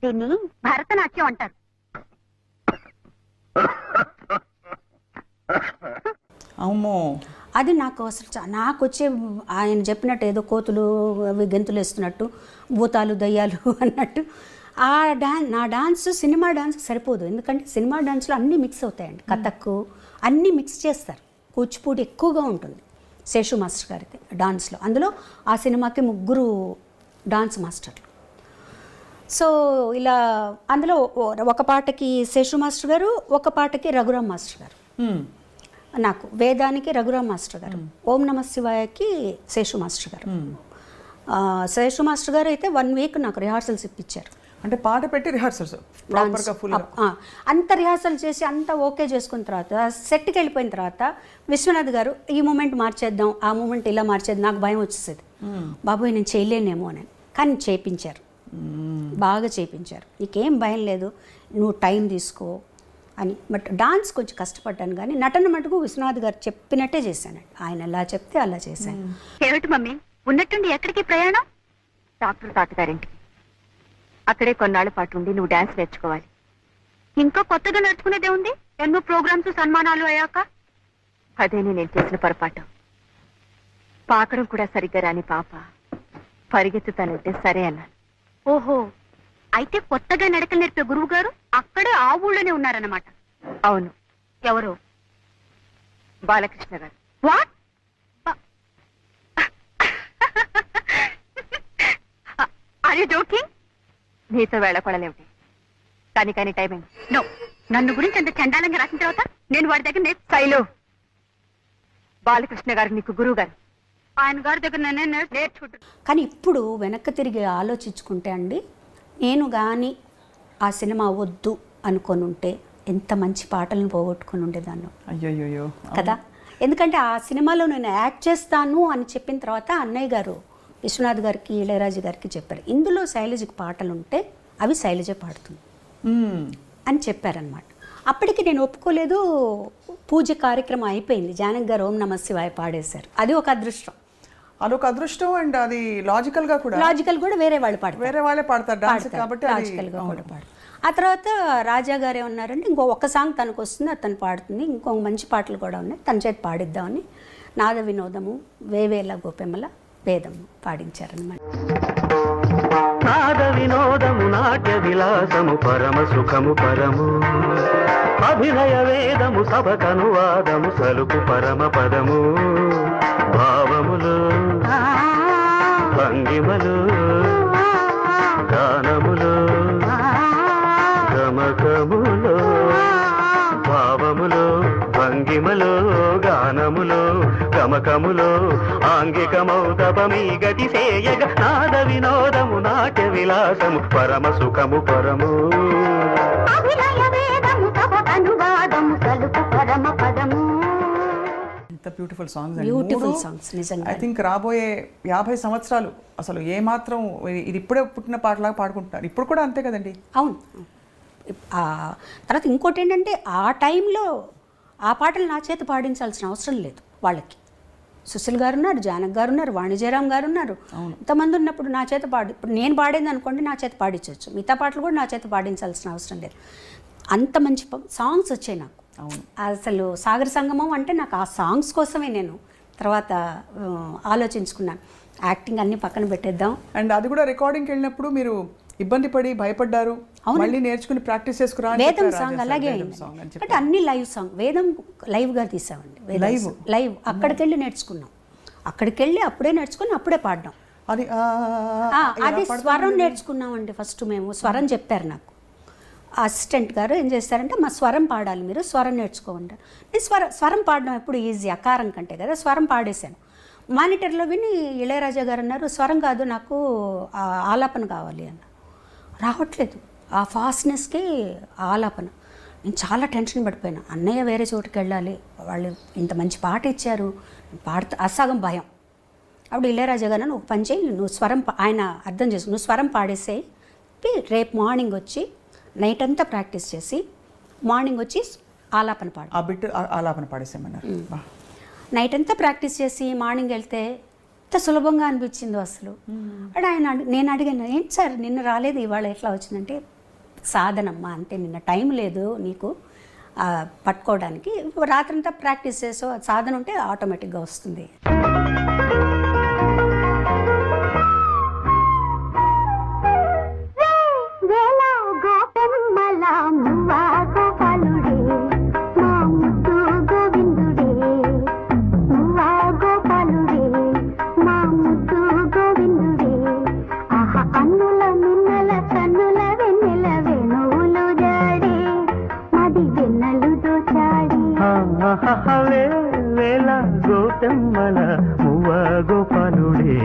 దీన్ని భరతనాట్యం అంటారు. అమ్మో, అది నాకు అసలు నాకు వచ్చే ఆయన చెప్పినట్టు ఏదో కోతులు అవి గెంతులు వేస్తున్నట్టు, భూతాలు దయ్యాలు అన్నట్టు ఆ నా డాన్స్ సినిమా డాన్స్కి సరిపోదు. ఎందుకంటే సినిమా డాన్స్లో అన్నీ మిక్స్ అవుతాయండి, కథక్కు అన్నీ మిక్స్ చేస్తారు, కూచిపూడి ఎక్కువగా ఉంటుంది శేషు మాస్టర్ గారికి డాన్స్లో. అందులో ఆ సినిమాకి 3 డాన్స్ మాస్టర్లు. సో ఇలా అందులో ఒక పాటకి శేషు మాస్టర్ గారు, ఒక పాటకి రఘురామ్ మాస్టర్ గారు. నాకు వేదానికి రఘురామ్ మాస్టర్ గారు, ఓం నమ శివాయకి శేషు మాస్టర్ గారు. శేషు మాస్టర్ గారు అయితే 1 వీక్ నాకు రిహార్సల్స్ ఇప్పించారు. అంటే పాట పెట్టి రిహార్సల్స్ అంత రిహార్సల్ చేసి అంతా ఓకే చేసుకున్న తర్వాత సెట్కి వెళ్ళిపోయిన తర్వాత విశ్వనాథ్ గారు ఈ మూమెంట్ మార్చేద్దాం, ఆ మూమెంట్ ఇలా మార్చేద్దాం. నాకు భయం వచ్చేసేది, బాబోయ్ నేను చేయలేనేమో అని. కానీ చేయించారు, బాగా చేయించారు. నీకేం భయం లేదు, నువ్వు టైం తీసుకో అని. బట్ డాన్స్ కొంచెం కష్టపడ్డాను, కానీ నటన మటుకు విశ్వనాథ్ గారు చెప్పినట్టే చేశానండి. ఆయన ఎలా చెప్తే అలా చేశాను. ఏమిటి మమ్మీ ఉన్నట్టుండి ఎక్కడికి ప్రయాణం? డాక్టర్ తాతగారింటికి. అక్కడే కొన్నాళ్ల పాటు ఉండి నువ్వు డాన్స్ నేర్చుకోవాలి. ఇంకా కొత్తగా నేర్చుకునేదే ఉంది, ఎన్నో ప్రోగ్రామ్స్ సన్మానాలు అయ్యాక. అదేనే నేను చేసిన పొరపాటు. పాకడం కూడా సరిగ్గా రాని పాప పరిగెత్తుతానంటే సరే అన్నాను. ఓహో, అయితే కొత్తగా నడకలు నేర్పే గురువు గారు అక్కడే ఆ ఊళ్ళోనే ఉన్నారన్నమాట. అవును. ఎవరు? బాలకృష్ణ గారు. వాట్? Are you joking? నీతో వెళ్ళకూడలేమిటి? కానీ టైం అయింది. నో, నన్ను గురించి అంత చండాలంగా రాసిన తర్వాత నేను వాడి దగ్గర శైలు, బాలకృష్ణ గారు నీకు గురువు గారు, ఆయన గారి దగ్గర నేనే నేర్చుకుంటాను. కానీ ఇప్పుడు వెనక్కి తిరిగి ఆలోచించుకుంటే అండి, నేను కానీ ఆ సినిమా వద్దు అనుకొని ఉంటే ఎంత మంచి పాటలను పోగొట్టుకొని ఉండేదాన్ని. అయ్యో కదా, ఎందుకంటే ఆ సినిమాలో నేను యాక్ట్ చేస్తాను అని చెప్పిన తర్వాత అన్నయ్య గారు విశ్వనాథ్ గారికి ఇళయరాజు గారికి చెప్పారు, ఇందులో శైలజకి పాటలు ఉంటే అవి శైలజ పాడుతుంది అని చెప్పారనమాట. అప్పటికి నేను ఒప్పుకోలేదు. పూజ కార్యక్రమం అయిపోయింది, జానకి గారు ఓం నమ శివాయ పాడేశారు. అది ఒక అదృష్టం. అదొక అదృష్టం. అండ్ అది లాజికల్ కూడా వేరే వాళ్ళు పాడతారు, వేరే వాళ్ళే పాడతారు డాన్స్ కాబట్టి లాజికల్గా కూడా పాడు. ఆ తర్వాత రాజా గారు ఏమన్నారంటే ఒక్క సాంగ్ తనకు వస్తుంది, అది తను పాడుతుంది, ఇంకొక మంచి పాటలు కూడా ఉన్నాయి, తన చేతి పాడిద్దామని నాద వినోదము వేవేల గోపెమ్మల భేదము పాడించారనమాట. నాద వినోదము నాట్య విలాసము పరమ సుఖము పరము, అభినయ వేదము సభకనువాదము సలుపు పరమ పదము, భావములు భంగిమలు గానములు గమకములు భావములు భంగిమలో గానములో గమకములో ఆంగికమౌతపమీ గతి సేయగ నాద వినోదము నాట్య విలాసము పరమ సుఖము పరము అభినయ వేదము తప అనువాదము కలుపు పరమ పదము. ఎంత బ్యూటిఫుల్ సాంగ్స్ బ్యూటిఫుల్ సాంగ్స్ నిజంగా. ఐ థింక్ రాబోయే 50 సంవత్సరాలు అసలు ఏమాత్రం ఇది ఇప్పుడే పుట్టిన పాటలాగా పాడుకుంటున్నారు. ఇప్పుడు కూడా అంతే కదండి. అవును. తర్వాత ఇంకోటి ఏంటంటే ఆ టైంలో ఆ పాటలు నా చేత పాడించాల్సిన అవసరం లేదు వాళ్ళకి. సుశీల్ గారు ఉన్నారు, జానక్ గారు ఉన్నారు, వాణిజ్యరామ్ గారు ఉన్నారు. ఇంతమంది ఉన్నప్పుడు నా చేత ఇప్పుడు నేను పాడింది అనుకోండి, నా చేత పాడించవచ్చు. మిగతా పాటలు కూడా నా చేత పాడించాల్సిన అవసరం లేదు. అంత మంచి సాంగ్స్ వచ్చాయి నాకు. అసలు సాగర సంగమం అంటే నాకు ఆ సాంగ్స్ కోసమే నేను తర్వాత ఆలోచించుకున్నాను. యాక్టింగ్ అన్ని పక్కన పెట్టేద్దాం. అండ్ అది కూడా రికార్డింగ్కి వెళ్ళినప్పుడు మీరు ఇబ్బంది పడి భయపడ్డారు, మళ్ళీ నేర్చుకుని ప్రాక్టీస్ చేసుకురా. వేదం సాంగ్ అలాగే అయింది. అంటే అన్ని లైవ్ సాంగ్. వేదం లైవ్గా తీసామండి. లైవ్ అక్కడికి వెళ్ళి నేర్చుకున్నాం. అక్కడికి వెళ్ళి అప్పుడే నేర్చుకుని అప్పుడే పాడడం. అది స్వరం నేర్చుకున్నామండి. ఫస్ట్ మేము స్వరం చెప్పారు నాకు. అసిస్టెంట్ గారు ఏం చేస్తారంటే మా స్వరం పాడాలి, మీరు స్వరం నేర్చుకోమంటారు. నేను స్వరం పాడడం ఎప్పుడు ఈజీ, అకారం కంటే కదా. స్వరం పాడేశాను. మానిటర్లో విని ఇళయరాజా గారు అన్నారు, స్వరం కాదు నాకు ఆలాపన కావాలి అన్న. రావట్లేదు ఆ ఫాస్ట్నెస్కి ఆలాపన. నేను చాలా టెన్షన్ పడిపోయాను. అన్నయ్య వేరే చోటుకి వెళ్ళాలి, వాళ్ళు ఇంత మంచి పాట ఇచ్చారు, పాడుతా అసగం భయం. అప్పుడు ఇళయరాజా గారు నువ్వు పని చేయి, నువ్వు స్వరం ఆయన అర్థం చేసి నువ్వు స్వరం పాడేసేయి, రేపు మార్నింగ్ వచ్చి నైట్ అంతా ప్రాక్టీస్ చేసి మార్నింగ్ వచ్చి ఆలాపన పాడు. ఆ బిట్ ఆలాపన పాడేసేమన్నారు. నైట్ అంతా ప్రాక్టీస్ చేసి మార్నింగ్ వెళ్తే ఎంత సులభంగా అనిపించిందో అసలు. అంటే నేను అడిగాను, ఏంటి సార్ నిన్న రాలేదు ఇవాళ ఎట్లా వచ్చిందంటే, సాధనమ్మా అంతే, నిన్న టైం లేదు నీకు పట్టుకోవడానికి, రాత్రంతా ప్రాక్టీస్ చేసో సాధన ఉంటే ఆటోమేటిక్గా వస్తుంది. వేళ గోపెమ్మల మువ్వ గోపాలుడే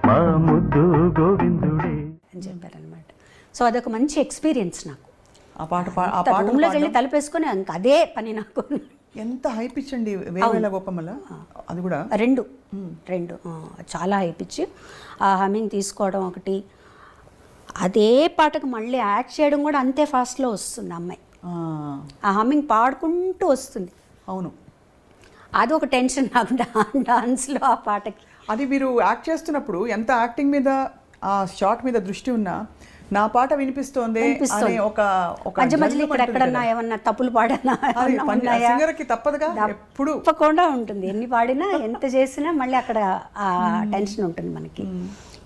మా ముద్దు గోవిందుడే అని చెప్పారనమాట. సో అదొక మంచి ఎక్స్పీరియన్స్ నాకు. ఆ పాట రూమ్లోకి వెళ్ళి తలుపేసుకొని ఇంకా అదే పని నాకు. ఎంత హై పిచ్ అండి వేవేల గోపమ్మల. అది కూడా రెండు చాలా హై పిచ్. ఆ హమ్మింగ్ తీసుకోవడం ఒకటి, అదే పాటకు మళ్ళీ యాక్ట్ చేయడం కూడా అంతే ఫాస్ట్లో వస్తుంది అమ్మాయి. ఆ హమ్మింగ్ పాడుకుంటూ వస్తుంది. అవును, అది ఒక టెన్షన్ నాకు డాన్స్లో ఆ పాటకి. అది మీరు యాక్ట్ చేస్తున్నప్పుడు ఎంత యాక్టింగ్ మీద ఆ షాట్ మీద దృష్టి ఉన్నా నా పాట వినిపిస్తోంది అనే ఒక మధ్య మధ్యలో ఇక్కడ ఎక్కడన్నా ఏమన్నా తప్పులు పాడన్నా సింగర్కి తప్పదుగా, ఎప్పుడు తప్పకుండా ఉంటుంది. ఎన్ని పాడినా ఎంత చేసినా మళ్ళీ అక్కడ ఆ టెన్షన్ ఉంటుంది మనకి.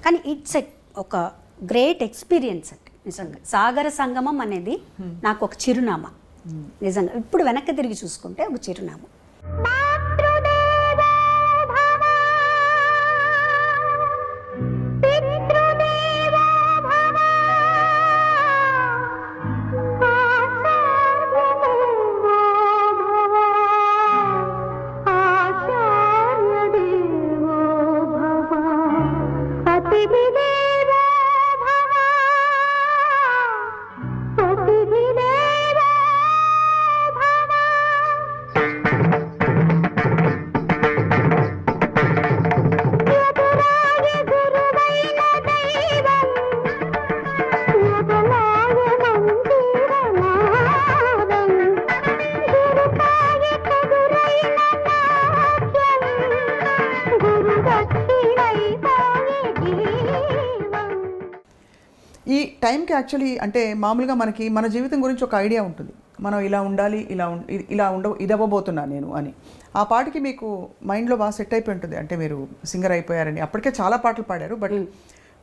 కానీ ఇట్స్ ఒక గ్రేట్ ఎక్స్పీరియన్స్ అండి నిజంగా. సాగర సంగమం అనేది నాకు ఒక చిరునామా నిజంగా. ఇప్పుడు వెనక్కి తిరిగి చూసుకుంటే ఒక చిరునామా. ఈ టైంకి యాక్చువల్లీ అంటే మామూలుగా మనకి మన జీవితం గురించి ఒక ఐడియా ఉంటుంది. మనం ఇలా ఉండాలి, ఇలా ఇది అవ్వబోతున్నాను నేను అని. ఆ పాటకి మీకు మైండ్లో బాగా సెట్ అయిపోయి ఉంటుంది. అంటే మీరు సింగర్ అయిపోయారని, అప్పటికే చాలా పాటలు పాడారు. But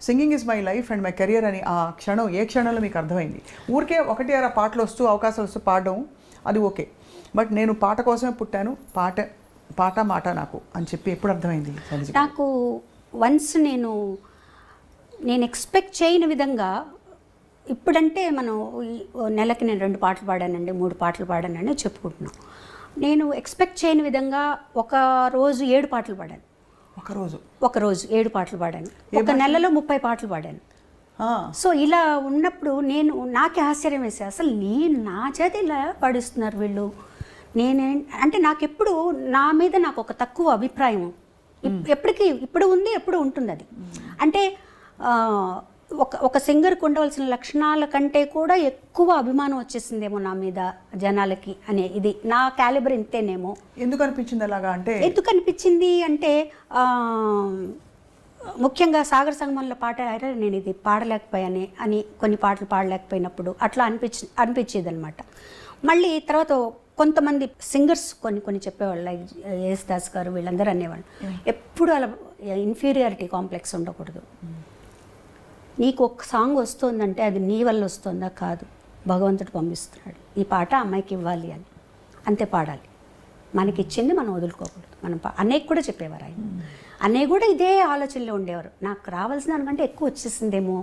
singing is my life and my career అని ఆ క్షణం ఏ క్షణంలో మీకు అర్థమైంది? ఊరికే ఒకటి అర పాటలు వస్తూ అవకాశాలు వస్తూ పాడడం అది ఓకే, బట్ నేను పాట కోసమే పుట్టాను, పాట మాట నాకు అని చెప్పి ఎప్పుడు అర్థమైంది? నాకు వన్స్ నేను ఎక్స్పెక్ట్ చేయని విధంగా, ఇప్పుడంటే మనం నెలకి నేను 2 పాటలు పాడానండి, 3 పాటలు పాడానని చెప్పుకుంటున్నాం. నేను ఎక్స్పెక్ట్ చేయని విధంగా ఒక రోజు 7 పాటలు పాడాను. ఒక రోజు 7 పాటలు పాడాను. ఒక నెలలో 30 పాటలు పాడాను. సో ఇలా ఉన్నప్పుడు నాకే ఆశ్చర్యం వేసే, అసలు నా చేతి ఇలా పాడిస్తున్నారు వీళ్ళు. అంటే నాకెప్పుడు నా మీద నాకు ఒక తక్కువ అభిప్రాయం ఎప్పటికీ ఇప్పుడు ఉంది, ఎప్పుడు ఉంటుంది అది. అంటే ఒక సింగర్కి ఉండవలసిన లక్షణాల కంటే కూడా ఎక్కువ అభిమానం వచ్చేసిందేమో నా మీద జనాలకి అనే, ఇది నా క్యాలిబర్ ఇంతేనేమో. ఎందుకు అనిపించింది అలాగా? ఎందుకు అనిపించింది అంటే ముఖ్యంగా సాగర సంగమంలో పాట నేను ఇది పాడలేకపోయానే అని, కొన్ని పాటలు పాడలేకపోయినప్పుడు అట్లా అనిపించేది అనమాట. మళ్ళీ తర్వాత కొంతమంది సింగర్స్ కొన్ని చెప్పేవాళ్ళు, లైక్ యేసుదాస్ గారు, వీళ్ళందరూ అనేవాళ్ళు ఎప్పుడు అలా ఇన్ఫీరియారిటీ కాంప్లెక్స్ ఉండకూడదు. నీకు ఒక సాంగ్ వస్తుందంటే అది నీ వల్ల వస్తుందా? కాదు, భగవంతుడు పంపిస్తున్నాడు, ఈ పాట అమ్మాయికి ఇవ్వాలి అని, అంతే పాడాలి. మనకి ఇచ్చింది మనం వదులుకోకూడదు. మనం అన్నయ్యకి కూడా చెప్పేవారు ఆయన. అన్నయ్య కూడా ఇదే ఆలోచనలో ఉండేవారు. నాకు రావాల్సిన దానికంటే ఎక్కువ వచ్చేసిందేమో,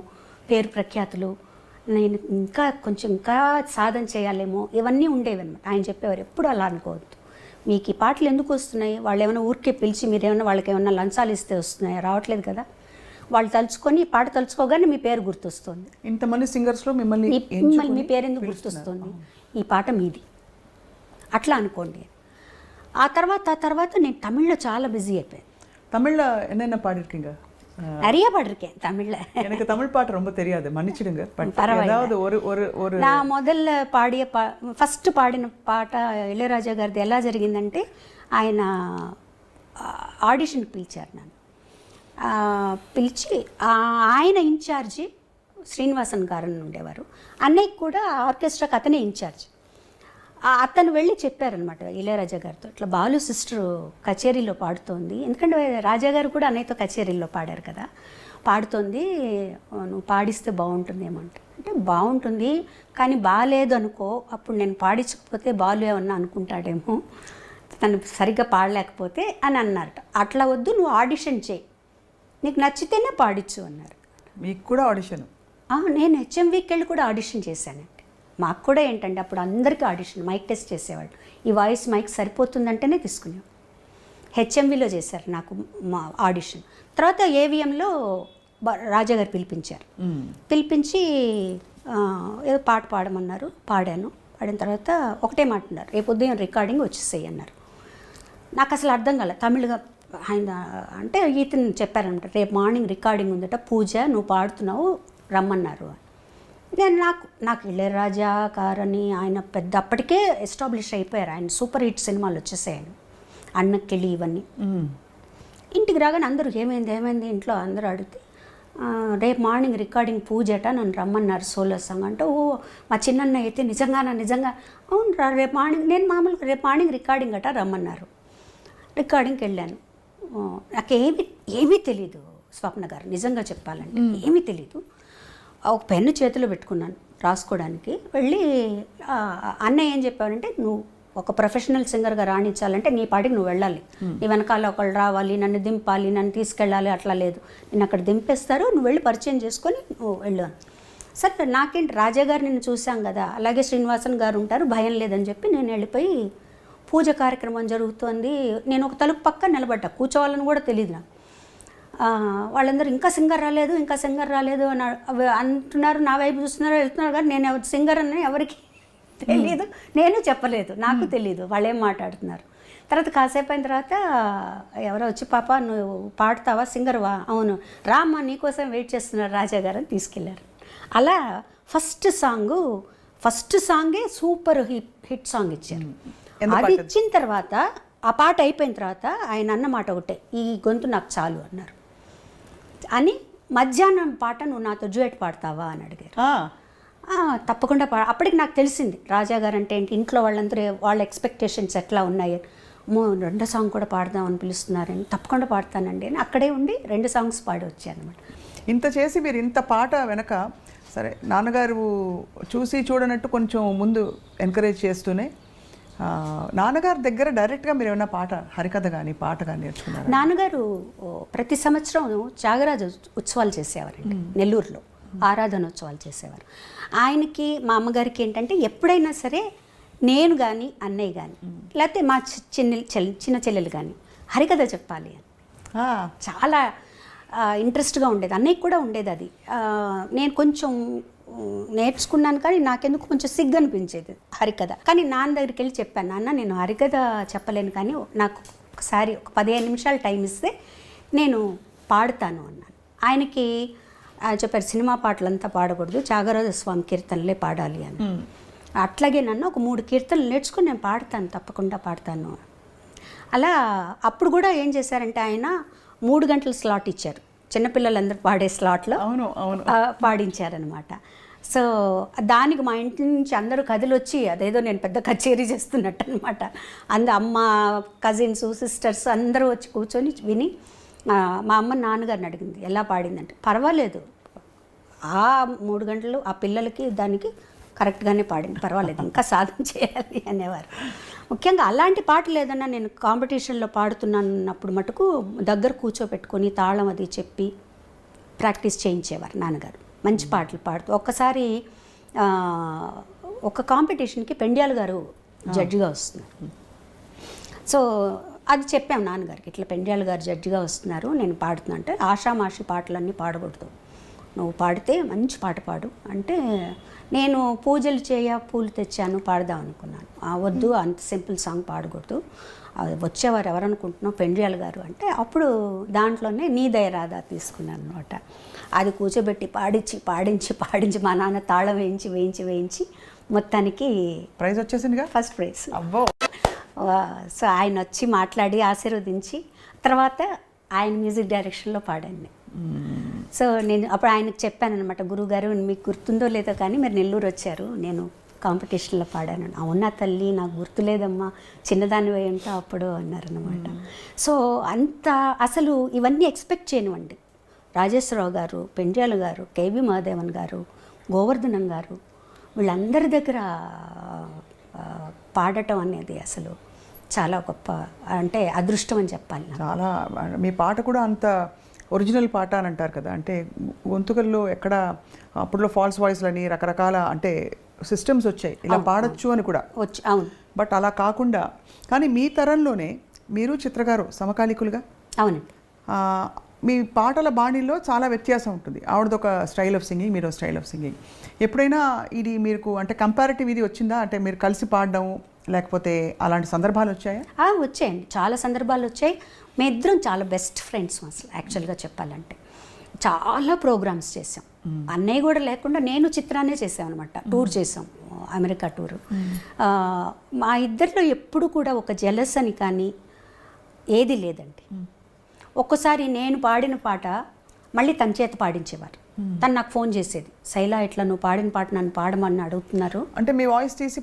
పేరు ప్రఖ్యాతులు, నేను ఇంకా సాధన చేయాలేమో, ఇవన్నీ ఉండేవి అనమాట. ఆయన చెప్పేవారు ఎప్పుడు అలా అనుకోవద్దు, మీకు ఈ పాటలు ఎందుకు వస్తున్నాయి, వాళ్ళు ఏమైనా ఊరికే పిలిచి మీరేమన్నా వాళ్ళకి ఏమన్నా లంచాలు ఇస్తే వస్తున్నాయా? రావట్లేదు కదా. వాళ్ళు తలుచుకొని పాట తలుచుకోగానే మీ పేరు గుర్తొస్తుంది. ఇంతమంది సింగర్స్లో మిమ్మల్ని మీ పేరు ఎందుకు గుర్తొస్తుంది, ఈ పాట మీది, అట్లా అనుకోండి. ఆ తర్వాత నేను తమిళ్లో చాలా బిజీ అయిపోయాను. தமிழ்ல என்னென்ன பாடிருக்கீங்க? நிறைய பாடிருக்கேன் தமிழ்ல. எனக்கு தமிழ் பாட்டு ரொம்ப தெரியாது, மன்னிச்சிடுங்க. ஏதாவது ஒரு నా మొదలు ఫస్ట్ పాడిన పాట ఇళయరాజా గారిది ఎలా జరిగిందంటే, ఆయన ఆడిషన్కి పిలిచారు నన్ను. పిలిచి ఆయన ఇన్ఛార్జి శ్రీనివాసన్ గారు ఉండేవారు. అన్నయ్యకి కూడా ఆర్కెస్ట్రాకి అతనే ఇన్ఛార్జ్. అతను వెళ్ళి చెప్పారనమాట ఇళయరాజా గారితో, ఇట్లా బాలు సిస్టర్ కచేరీలో పాడుతోంది, ఎందుకంటే రాజా గారు కూడా అన్నయ్యతో కచేరీలో పాడారు కదా, పాడుతోంది, నువ్వు పాడిస్తే బాగుంటుందేమో అంటే బాగుంటుంది కానీ బాగాలేదు అనుకో, అప్పుడు నేను పాడించకపోతే బాలు ఏమన్నా అనుకుంటాడేమో, తను సరిగ్గా పాడలేకపోతే అని అన్నారట. అట్లా వద్దు, నువ్వు ఆడిషన్ చేయి, నీకు నచ్చితేనే పాడించు అన్నారు. మీకు కూడా ఆడిషన్? నేను హెచ్ఎంవికి వెళ్ళి కూడా ఆడిషన్ చేశానండి. మాకు కూడా ఏంటంటే అప్పుడు అందరికీ ఆడిషన్, మైక్ టెస్ట్ చేసేవాళ్ళు. ఈ వాయిస్ మైక్ సరిపోతుందంటేనే తీసుకునేవాళ్ళు. హెచ్ఎంవిలో చేశారు నాకు మా ఆడిషన్. తర్వాత ఏవిఎంలో రాజాగారు పిలిపించారు. పిలిపించి ఏదో పాట పాడమన్నారు, పాడాను. పాడిన తర్వాత ఒకటే మాట అన్నారు, రేపు ఉదయం రికార్డింగ్ వచ్చేసేయి అన్నారు. నాకు అసలు అర్థం కాలే తమిళగా. ఆయన అంటే ఈతను చెప్పారనమాట, రేపు మార్నింగ్ రికార్డింగ్ ఉందట, పూజ నువ్వు పాడుతున్నావు రమ్మన్నారు. నేను నాకు ఇళయరాజా గారని ఆయన పెద్ద అప్పటికే ఎస్టాబ్లిష్ అయిపోయారు. ఆయన సూపర్ హిట్ సినిమాలు వచ్చేసాయని, అన్నకిళి ఇవన్నీ. ఇంటికి రాగానే అందరూ ఏమైంది ఇంట్లో అందరూ అడిగితే, రేపు మార్నింగ్ రికార్డింగ్ పూజట, నన్ను రమ్మన్నారు సోలో సాంగ్ అంటే, ఓ మా చిన్నన్న అయితే నిజంగా అవును రా రేపు మార్నింగ్, నేను మామూలుగా రేపు మార్నింగ్ రికార్డింగ్ అట రమ్మన్నారు. రికార్డింగ్కి వెళ్ళాను. నాకు ఏమీ తెలీదు స్వప్న గారు, నిజంగా చెప్పాలంటే ఏమీ తెలీదు. ఒక పెన్ను చేతిలో పెట్టుకున్నాను రాసుకోవడానికి. వెళ్ళి అన్నయ్య ఏం చెప్పారంటే, నువ్వు ఒక ప్రొఫెషనల్ సింగర్గా రాణించాలంటే నీ పాటికి నువ్వు వెళ్ళాలి, నీ వెనకాల ఒకళ్ళు రావాలి, నన్ను దింపాలి, నన్ను తీసుకెళ్ళాలి, అట్లా లేదు, నేను అక్కడ దింపేస్తారు, నువ్వు వెళ్ళి పరిచయం చేసుకొని నువ్వు వెళ్ళాను. సరే నాకేంటి, రాజా గారు నిన్ను చూసాం కదా, అలాగే శ్రీనివాసన్ గారు ఉంటారు, భయం లేదని చెప్పి నేను వెళ్ళిపోయి పూజ కార్యక్రమం జరుగుతోంది. నేను ఒక తలుపు పక్క నిలబడ్డా, కూర్చోవాలని కూడా తెలియదు నాకు. వాళ్ళందరూ ఇంకా సింగర్ రాలేదు అని అంటున్నారు, నా వైపు చూస్తున్నారు, వెళ్తున్నారు, కానీ నేను సింగర్ అని ఎవరికి తెలియదు, నేను చెప్పలేదు, నాకు తెలియదు వాళ్ళు ఏం మాట్లాడుతున్నారు. తర్వాత కాసేపు అయిన తర్వాత ఎవరో వచ్చి, పాప నువ్వు పాడుతావా, సింగర్వా? అవును, రామ్మా నీకోసం వెయిట్ చేస్తున్నారు రాజా గారు అని తీసుకెళ్ళారు. అలా ఫస్ట్ సాంగే సూపర్ హిట్ సాంగ్ ఇచ్చారు. అది ఇచ్చిన తర్వాత, ఆ పాట అయిపోయిన తర్వాత ఆయన అన్నమాట ఒకటే, ఈ గొంతు నాకు చాలు అన్నారు. అని మధ్యాహ్నం పాట నువ్వు నాతో డ్యూయట్ పాడతావా అని అడిగారు. తప్పకుండా అప్పటికి నాకు తెలిసింది రాజా గారు అంటే ఏంటి, ఇంట్లో వాళ్ళందరూ వాళ్ళ ఎక్స్పెక్టేషన్స్ ఎట్లా ఉన్నాయి, రెండో సాంగ్ కూడా పాడదామని పిలుస్తున్నారని, తప్పకుండా పాడతానండి అని అక్కడే ఉండి 2 సాంగ్స్ పాడి వచ్చానమాట. ఇంత చేసి మీరు ఇంత పాట వెనక, సరే నాన్నగారు చూడనట్టు కొంచెం ముందు ఎంకరేజ్ చేస్తూనే, నాన్నగారి దగ్గర డైరెక్ట్గా మీరు ఏమైనా పాట, హరికథ కానీ పాట కానీ నేర్చుకున్నారు? నాన్నగారు ప్రతి సంవత్సరం త్యాగరాజ ఉత్సవాలు చేసేవారండి నెల్లూరులో, ఆరాధనోత్సవాలు చేసేవారు. ఆయనకి మా అమ్మగారికి ఏంటంటే ఎప్పుడైనా సరే నేను కానీ అన్నయ్య కానీ లేకపోతే మా చిన్న చెల్లెలు కానీ హరికథ చెప్పాలి అని చాలా ఇంట్రెస్ట్గా ఉండేది. అన్నయ్యకి కూడా ఉండేది అది. నేను కొంచెం నేర్చుకున్నాను కానీ నాకెందుకు కొంచెం సిగ్గు అనిపించేది హరికథ. కానీ నాన్న దగ్గరికి వెళ్ళి చెప్పాను, నాన్న నేను హరికథ చెప్పలేను కానీ నాకు ఒకసారి ఒక 15 నిమిషాలు టైం ఇస్తే నేను పాడతాను అన్నాను. ఆయనకి చెప్పారు సినిమా పాటలంతా పాడకూడదు, త్యాగరాజ స్వామి కీర్తనలే పాడాలి అని. అట్లాగే నన్ను ఒక 3 కీర్తనలు నేర్చుకుని నేను పాడతాను, తప్పకుండా పాడతాను. అలా అప్పుడు కూడా ఏం చేశారంటే ఆయన 3 గంటల స్లాట్ ఇచ్చారు, చిన్నపిల్లలందరూ పాడే స్లాట్లో పాడించారనమాట. సో దానికి మా ఇంటి నుంచి అందరూ కథలు వచ్చి అదేదో నేను పెద్ద కచేరీ చేస్తున్నట్టు అనమాట. అమ్మ, కజిన్స్, సిస్టర్స్ అందరూ వచ్చి కూర్చొని విని మా అమ్మ నాన్నగారిని అడిగింది ఎలా పాడిందంటే, పర్వాలేదు ఆ 3 గంటలు ఆ పిల్లలకి దానికి కరెక్ట్గానే పాడింది, పర్వాలేదు ఇంకా సాధన చేయాలి అనేవారు. ముఖ్యంగా అలాంటి పాటలు ఏదన్నా నేను కాంపిటీషన్లో పాడుతున్నానన్నప్పుడు మటుకు దగ్గర కూర్చోపెట్టుకొని తాళం అది చెప్పి ప్రాక్టీస్ చేయించేవారు నాన్నగారు. మంచి పాటలు పాడుతూ ఒక్కసారి ఒక కాంపిటీషన్కి పెండ్యాల గారు జడ్జిగా వస్తున్నారు. సో అది చెప్పాము నాన్నగారికి, ఇట్లా పెండ్యాల గారు జడ్జిగా వస్తున్నారు, నేను పాడుతున్నా అంటే ఆషామాషి పాటలన్నీ పాడకూడదు, నువ్వు పాడితే మంచి పాట పాడు అంటే, నేను పూజలు పూలు తెచ్చాను పాడదాం అనుకున్నాను. వద్దు అంత సింపుల్ సాంగ్ పాడకూడదు, వచ్చేవారు ఎవరనుకుంటున్నావు పెండ్యాల గారు అంటే, అప్పుడు దాంట్లోనే నీ దయ రాదా తీసుకున్నాను అనమాట. అది కూర్చోబెట్టి పాడించి మా నాన్న తాళం వేయించి మొత్తానికి ప్రైజ్ వచ్చేసిందిగా, ఫస్ట్ ప్రైజ్. అబ్బో. సో ఆయన వచ్చి మాట్లాడి ఆశీర్వదించి తర్వాత ఆయన మ్యూజిక్ డైరెక్షన్లో పాడాను. సో నేను అప్పుడు ఆయనకు చెప్పాను అనమాట, గురువుగారు మీకు గుర్తుందో లేదో కానీ మీరు నెల్లూరు వచ్చారు, నేను కాంపిటీషన్లో పాడాను. అవునా తల్లి నాకు గుర్తులేదమ్మా, చిన్నదాని ఏంటో అప్పుడు అన్నారనమాట. సో అంత అసలు ఇవన్నీ ఎక్స్పెక్ట్ చేయనివ్వండి. రాజేశ్వరరావు గారు, పెండ్యాల గారు, కేవి మహాదేవన్ గారు, గోవర్ధనం గారు, వీళ్ళందరి దగ్గర పాడటం అనేది అసలు చాలా గొప్ప, అంటే అదృష్టం అని చెప్పాలి. చాలా మీ పాట కూడా అంత ఒరిజినల్ పాట అని అంటారు కదా, అంటే గొంతుకల్లో ఎక్కడ అప్పుడులో ఫాల్స్ వాయిస్లని రకరకాల అంటే సిస్టమ్స్ వచ్చాయి, ఇలా పాడొచ్చు అని కూడా వచ్చి. అవును. బట్ అలా కాకుండా కానీ మీ తరంలోనే మీరు చిత్రగారు సమకాలికులుగా. అవునండి. మీ పాటల బాణీల్లో చాలా వ్యత్యాసం ఉంటుంది. ఆవిడదొక స్టైల్ ఆఫ్ సింగింగ్, మీరు స్టైల్ ఆఫ్ సింగింగ్. ఎప్పుడైనా ఇది మీకు అంటే కంపారిటివ్ ఇది వచ్చిందా, అంటే మీరు కలిసి పాడడం లేకపోతే అలాంటి సందర్భాలు వచ్చాయా? వచ్చాయండి, చాలా సందర్భాలు వచ్చాయి. మీ ఇద్దరం చాలా బెస్ట్ ఫ్రెండ్స్ అసలు యాక్చువల్గా చెప్పాలంటే. చాలా ప్రోగ్రామ్స్ చేసాం, అన్నయ్య కూడా లేకుండా నేను చిత్రాన్నే చేసామన్నమాట. టూర్ చేసాం, అమెరికా టూరు. మా ఇద్దరిలో ఎప్పుడు కూడా ఒక జెలస్ అని కానీ ఏది లేదండి. ఒక్కసారి నేను పాడిన పాట మళ్ళీ తన చేత పాడించేవారు. తను నాకు ఫోన్ చేసేది, శైలా ఇట్లా నువ్వు పాడిన పాట నన్ను పాడమని అడుగుతున్నారు అంటే మీ వాయిస్ తీసి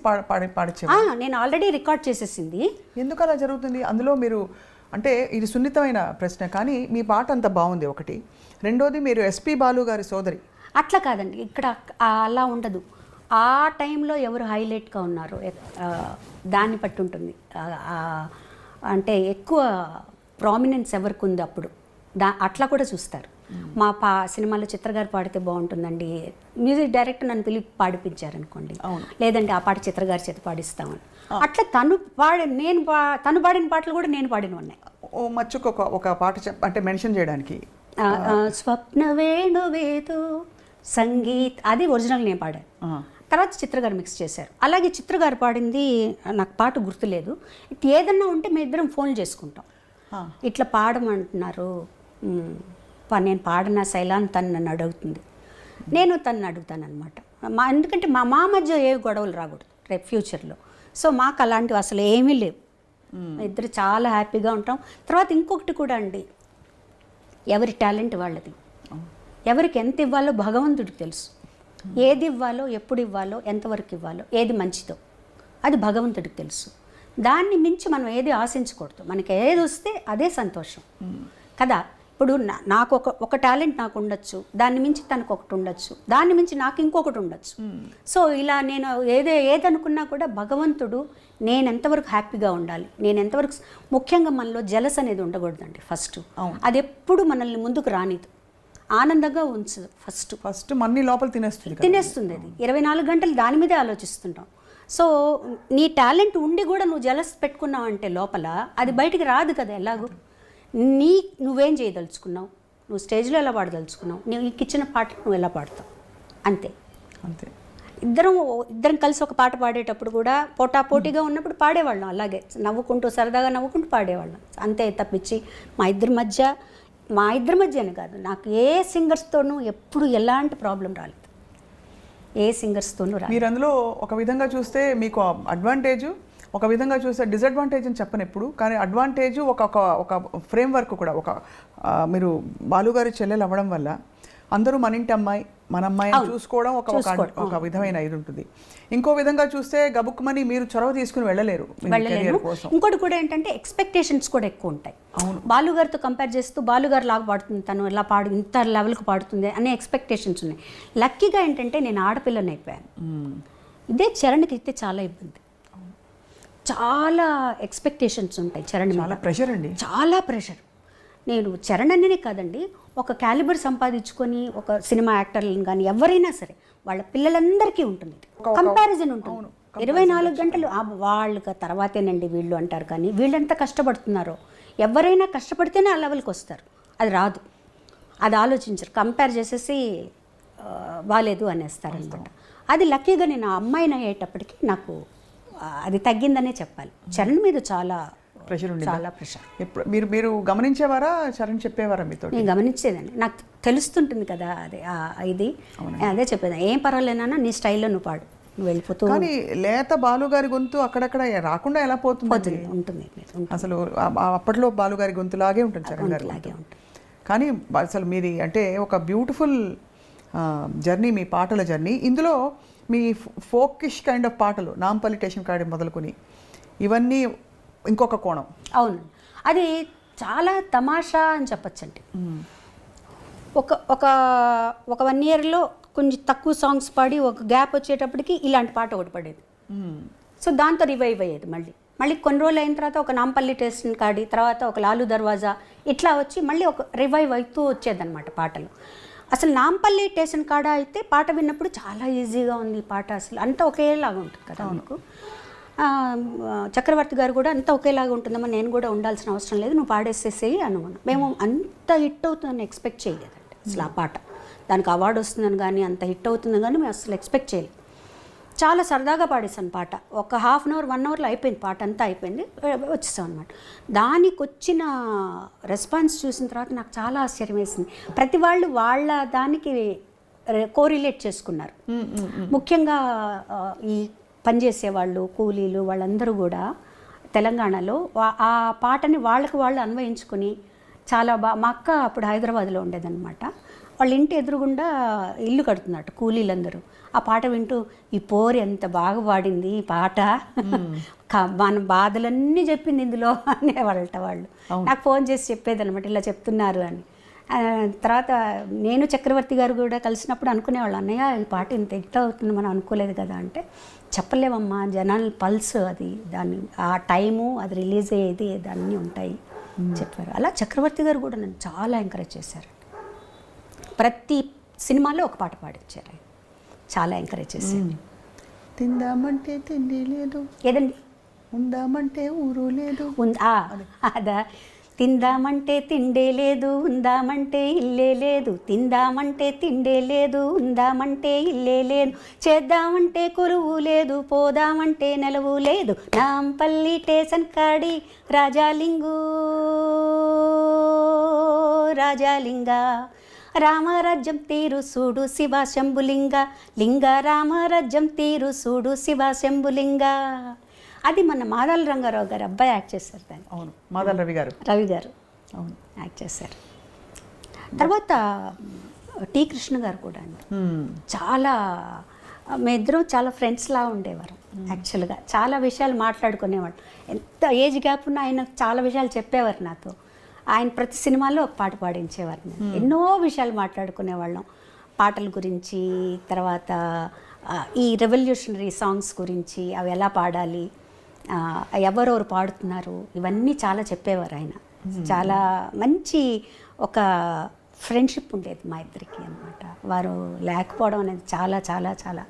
పాడించే. నేను ఆల్రెడీ రికార్డ్ చేసేసింది. ఎందుకు అలా జరుగుతుంది? అందులో మీరు అంటే ఇది సున్నితమైన ప్రశ్న కానీ మీ పాట అంత బాగుంది ఒకటి. రెండోది మీరు ఎస్పి బాలు గారి సోదరి. అట్లా కాదండి, ఇక్కడ అలా ఉండదు. ఆ టైంలో ఎవరు హైలైట్గా ఉన్నారు దాన్ని బట్టి ఉంటుంది. అంటే ఎక్కువ ప్రామినెన్స్ ఎవరికి ఉంది అప్పుడు అట్లా కూడా చూస్తారు. మా సినిమాలో చిత్రగారు పాడితే బాగుంటుందండి, మ్యూజిక్ డైరెక్టర్ నన్ను పిలిపి పాడిపించారనుకోండి, లేదంటే ఆ పాట చిత్రగారి చేత పాడిస్తామని. అట్లా తను పాడిన పాటలు కూడా నేను పాడిన ఉన్నాయి. ఓ మచ్చుకు ఒక పాట అంటే మెన్షన్ చేయడానికి, స్వప్న వేణువేదో సంగీత్, అది ఒరిజినల్ నేను పాడాను. తర్వాత చిత్రగారు మిక్స్ చేశారు. అలాగే చిత్రగారు పాడింది నాకు పాట గుర్తులేదు. ఏదన్నా ఉంటే మేము ఇద్దరం ఫోన్ చేసుకుంటాం, ఇట్లా పాడమంటున్నారు, నేను పాడిన శైలాన్ని తను నన్ను అడుగుతుంది, నేను తను అడుగుతాను అనమాట. ఎందుకంటే మా మధ్య ఏ గొడవలు రాకూడదు రేపు ఫ్యూచర్లో. సో మాకు అలాంటివి అసలు ఏమీ లేవు, ఇద్దరు చాలా హ్యాపీగా ఉంటాం. తర్వాత ఇంకొకటి కూడా అండి, ఎవరి టాలెంట్ వాళ్ళది, ఎవరికి ఎంత ఇవ్వాలో భగవంతుడికి తెలుసు. ఏది ఇవ్వాలో, ఎప్పుడు ఇవ్వాలో, ఎంతవరకు ఇవ్వాలో, ఏది మంచిదో అది భగవంతుడికి తెలుసు. దాన్ని మించి మనం ఏది ఆశించకూడదు. మనకి ఏది వస్తే అదే సంతోషం కదా. ఇప్పుడు నాకు ఒక టాలెంట్ నాకు ఉండొచ్చు, దాన్ని మించి తనకు ఒకటి ఉండొచ్చు, దాన్ని మించి నాకు ఇంకొకటి ఉండొచ్చు. సో ఇలా నేను ఏదనుకున్నా కూడా భగవంతుడు నేను ఎంతవరకు హ్యాపీగా ఉండాలి, నేను ఎంతవరకు, ముఖ్యంగా మనలో జలస్ అనేది ఉండకూడదండి. అది ఎప్పుడు మనల్ని ముందుకు రానిదు, ఆనందంగా ఉంచదు. ఫస్ట్ మన్ని లోపల తినేస్తుంది అది. 24 గంటలు దాని మీదే ఆలోచిస్తుంటాం. సో నీ టాలెంట్ ఉండి కూడా నువ్వు జలస్ పెట్టుకున్నావు అంటే లోపల అది బయటికి రాదు కదా ఎలాగూ. నువ్వేం చేయదలుచుకున్నావు, నువ్వు స్టేజ్లో ఎలా పాడదలుచుకున్నావు, నీకు ఇచ్చిన పాట నువ్వు ఎలా పాడతావు, అంతే. అంతే. ఇద్దరం కలిసి ఒక పాట పాడేటప్పుడు కూడా పోటాపోటీగా ఉన్నప్పుడు పాడేవాళ్ళం, అలాగే నవ్వుకుంటూ సరదాగా నవ్వుకుంటూ పాడేవాళ్ళం, అంతే. తప్పించి మా ఇద్దరి మధ్యనే కాదు, నాకు ఏ సింగర్స్తోనూ ఎప్పుడు ఎలాంటి ప్రాబ్లం రాలేదు, ఏ సింగర్స్తోనూ రాలేదు. మీరు అందులో ఒక విధంగా చూస్తే మీకు అడ్వాంటేజ్, ఒక విధంగా చూస్తే డిసడ్వాంటేజ్ అని చెప్పను ఎప్పుడు, కానీ అడ్వాంటేజ్ ఒక ఫ్రేమ్ వర్క్ కూడా మీరు బాలుగారి చెల్లెలు అవ్వడం వల్ల అందరూ మన ఇంటి అమ్మాయి మన అమ్మాయిని చూసుకోవడం ఒక విధమైన ఇది ఉంటుంది. ఇంకో విధంగా చూస్తే గబుక్కుమని మీరు చొరవ తీసుకుని వెళ్ళలేరు. ఇంకోటి కూడా ఏంటంటే ఎక్స్పెక్టేషన్స్ కూడా ఎక్కువ ఉంటాయి. బాలుగారితో కంపేర్ చేస్తూ బాలుగారు లాగా పాడుతుంది, తను ఇలా ఇంత లెవెల్కి పాడుతుంది అనే ఎక్స్పెక్టేషన్స్ ఉన్నాయి. లక్కీగా ఏంటంటే నేను ఆడపిల్లని అయిపోయాను. ఇదే చరణ్కి అయితే చాలా ఇబ్బంది, చాలా ఎక్స్పెక్టేషన్స్ ఉంటాయి చరణ్, చాలా ప్రెషర్ అండి, చాలా ప్రెషర్. నేను చరణ్ అనే కాదండి, ఒక క్యాలిబర్ సంపాదించుకొని ఒక సినిమా యాక్టర్లను కానీ ఎవరైనా సరే వాళ్ళ పిల్లలందరికీ ఉంటుంది, కంపారిజన్ ఉంటుంది. 24 గంటలు వాళ్ళకి తర్వాతేనండి వీళ్ళు అంటారు, కానీ వీళ్ళెంత కష్టపడుతున్నారో, ఎవరైనా కష్టపడితేనే ఆ లెవెల్కి వస్తారు, అది రాదు, అది ఆలోచించరు, కంపేర్ చేసేసి బాలేదు అనేస్తారనమాట. అది లక్కీగా నేను ఆ అమ్మాయిని అయ్యేటప్పటికి నాకు అది తగ్గిందనే చెప్పాలి. చరణ్ మీద చాలా ప్రెషర్ ఉంది, చాలా ప్రెషర్. మీరు గమనించేవారా, చరణ్ చెప్పేవారా మీతో? నేను గమనించేదాన్ని, నాకు తెలుస్తుంటుంది కదా అది ఇది, అదే చెప్పేదాన్ని, ఏం పర్వాలేనా నీ స్టైల్లో నువ్వు పాడు, నువ్వు వెళ్ళిపోతూ. కానీ లేత బాలుగారి గొంతు అక్కడక్కడ రాకుండా ఎలా పోతుంది? ఉంటుంది అసలు అప్పట్లో బాలుగారి గొంతులాగే ఉంటుంది చరణ్ గారి లాగే ఉంటుంది. కానీ అసలు మీది అంటే ఒక బ్యూటిఫుల్ జర్నీ, మీ పాటల జర్నీ. ఇందులో మీ ఫోకిష్ కైండ్ ఆఫ్ పాటలు, నాంపల్లి స్టేషన్ కాడి మొదలుకొని ఇవన్నీ ఇంకొక కోణం. అవును, అది చాలా తమాషా అని చెప్పచ్చండి. ఒక 1 ఇయర్లో కొంచెం తక్కువ సాంగ్స్ పాడి ఒక గ్యాప్ వచ్చేటప్పటికి ఇలాంటి పాట ఒకటి పడేది. సో దాంతో రివైవ్ అయ్యేది. మళ్ళీ కొన్ని రోజులు అయిన తర్వాత ఒక నాంపల్లి స్టేషన్ కాడి, తర్వాత ఒక లాలు దర్వాజా, ఇట్లా వచ్చి మళ్ళీ ఒక రివైవ్ అవుతూ వచ్చేదన్నమాట పాటలు. అసలు నాంపల్లి స్టేషన్ కాడ అయితే పాట విన్నప్పుడు చాలా ఈజీగా ఉంది పాట, అసలు అంతా ఒకేలాగా ఉంటుంది కదా మీకు. చక్రవర్తి గారు కూడా అంతా ఒకేలాగా ఉంటుందమ్మా, నేను కూడా ఉండాల్సిన అవసరం లేదు, నువ్వు పాడేసేసేయి అనుకున్నాం. మేము అంత హిట్ అవుతుందని ఎక్స్పెక్ట్ చేయలేదండి అసలు. ఆ పాట దానికి అవార్డు వస్తుందని కానీ అంత హిట్ అవుతుందని కానీ మేము అసలు ఎక్స్పెక్ట్ చేయలేదు. చాలా సరదాగా పాడేసాను పాట, ఒక 1/2 అవర్ 1 అవర్లో అయిపోయింది పాట, అంతా అయిపోయింది, వచ్చేసాం అనమాట. దానికి వచ్చిన రెస్పాన్స్ చూసిన తర్వాత నాకు చాలా ఆశ్చర్యం వేసింది. ప్రతి వాళ్ళు వాళ్ళ దానికి కోరిలేట్ చేసుకున్నారు. ముఖ్యంగా ఈ పనిచేసేవాళ్ళు, కూలీలు, వాళ్ళందరూ కూడా తెలంగాణలో ఆ పాటని వాళ్ళకి వాళ్ళు అన్వయించుకొని చాలా మా అక్క అప్పుడు హైదరాబాద్లో ఉండేదన్నమాట. వాళ్ళ ఇంటి ఎదురుగుండా ఇల్లు కడుతున్నట్టు కూలీలందరూ. ఆ పాట వింటూ ఈ పోరి ఎంత బాగా పాడింది ఈ పాట, మన బాధలన్నీ చెప్పింది ఇందులో అనేవాళ్ళట వాళ్ళు. నాకు ఫోన్ చేసి చెప్పేదన్నమాట, ఇలా చెప్తున్నారు అని. తర్వాత నేను చక్రవర్తి గారు కూడా కలిసినప్పుడు అనుకునేవాళ్ళు, అన్నయ్య ఈ పాట ఇంత హిట్ అవుతుంది మనం అనుకోలేదు కదా అంటే, చెప్పలేమమ్మా జనాల పల్స్ అది, దాన్ని ఆ టైము అది రిలీజ్ అయ్యేది దాన్ని ఉంటాయి చెప్పారు. అలా చక్రవర్తి గారు కూడా నన్ను చాలా ఎంకరేజ్ చేశారు. ప్రతి సినిమాలో ఒక పాట పాడించారు, చాలా ఎంకరేజ్ చేశారు. తిందామంటే తిండి లేదు, ఏదండి ఉందామంటే ఊరు లేదు, అదా, తిందామంటే తిండే లేదు, ఉందామంటే ఇల్లే లేదు, తిందామంటే తిండే లేదు, ఉందామంటే ఇల్లే లేదు, చేద్దామంటే కొలువు లేదు, పోదామంటే నెలవు లేదు, నాంపల్లి స్టేషన్ కాడి రాజాలింగు రాజాలింగ, రామరాజ్యం తీరు సూడు శివ శంభులింగ, లింగ రామరాజ్యం తీరు సూడు శివ శంభులింగ. అది మన మాదాల రంగారావు గారు అబ్బాయి యాక్ట్ చేశారు దాన్ని. అవును, మాదాల రవి గారు అవును యాక్ట్ చేశారు. తర్వాత టి కృష్ణ గారు కూడా అండి, చాలా మేమిద్దరం చాలా ఫ్రెండ్స్లా ఉండేవారు యాక్చువల్గా. చాలా విషయాలు మాట్లాడుకునేవాడు, ఎంత ఏజ్ గ్యాప్ ఉన్నా ఆయన చాలా విషయాలు చెప్పేవారు నాతో. ఆయన ప్రతి సినిమాలో ఒక పాట పాడించేవారు, ఎన్నో విషయాలు మాట్లాడుకునేవాళ్ళం, పాటల గురించి, తర్వాత ఈ రెవల్యూషనరీ సాంగ్స్ గురించి, అవి ఎలా పాడాలి, ఎవరెవరు పాడుతున్నారు, ఇవన్నీ చాలా చెప్పేవారు ఆయన. చాలా మంచి ఒక ఫ్రెండ్షిప్ ఉండేది మా ఇద్దరికి అన్నమాట. వారు లేకపోవడం అనేది చాలా చాలా చాలా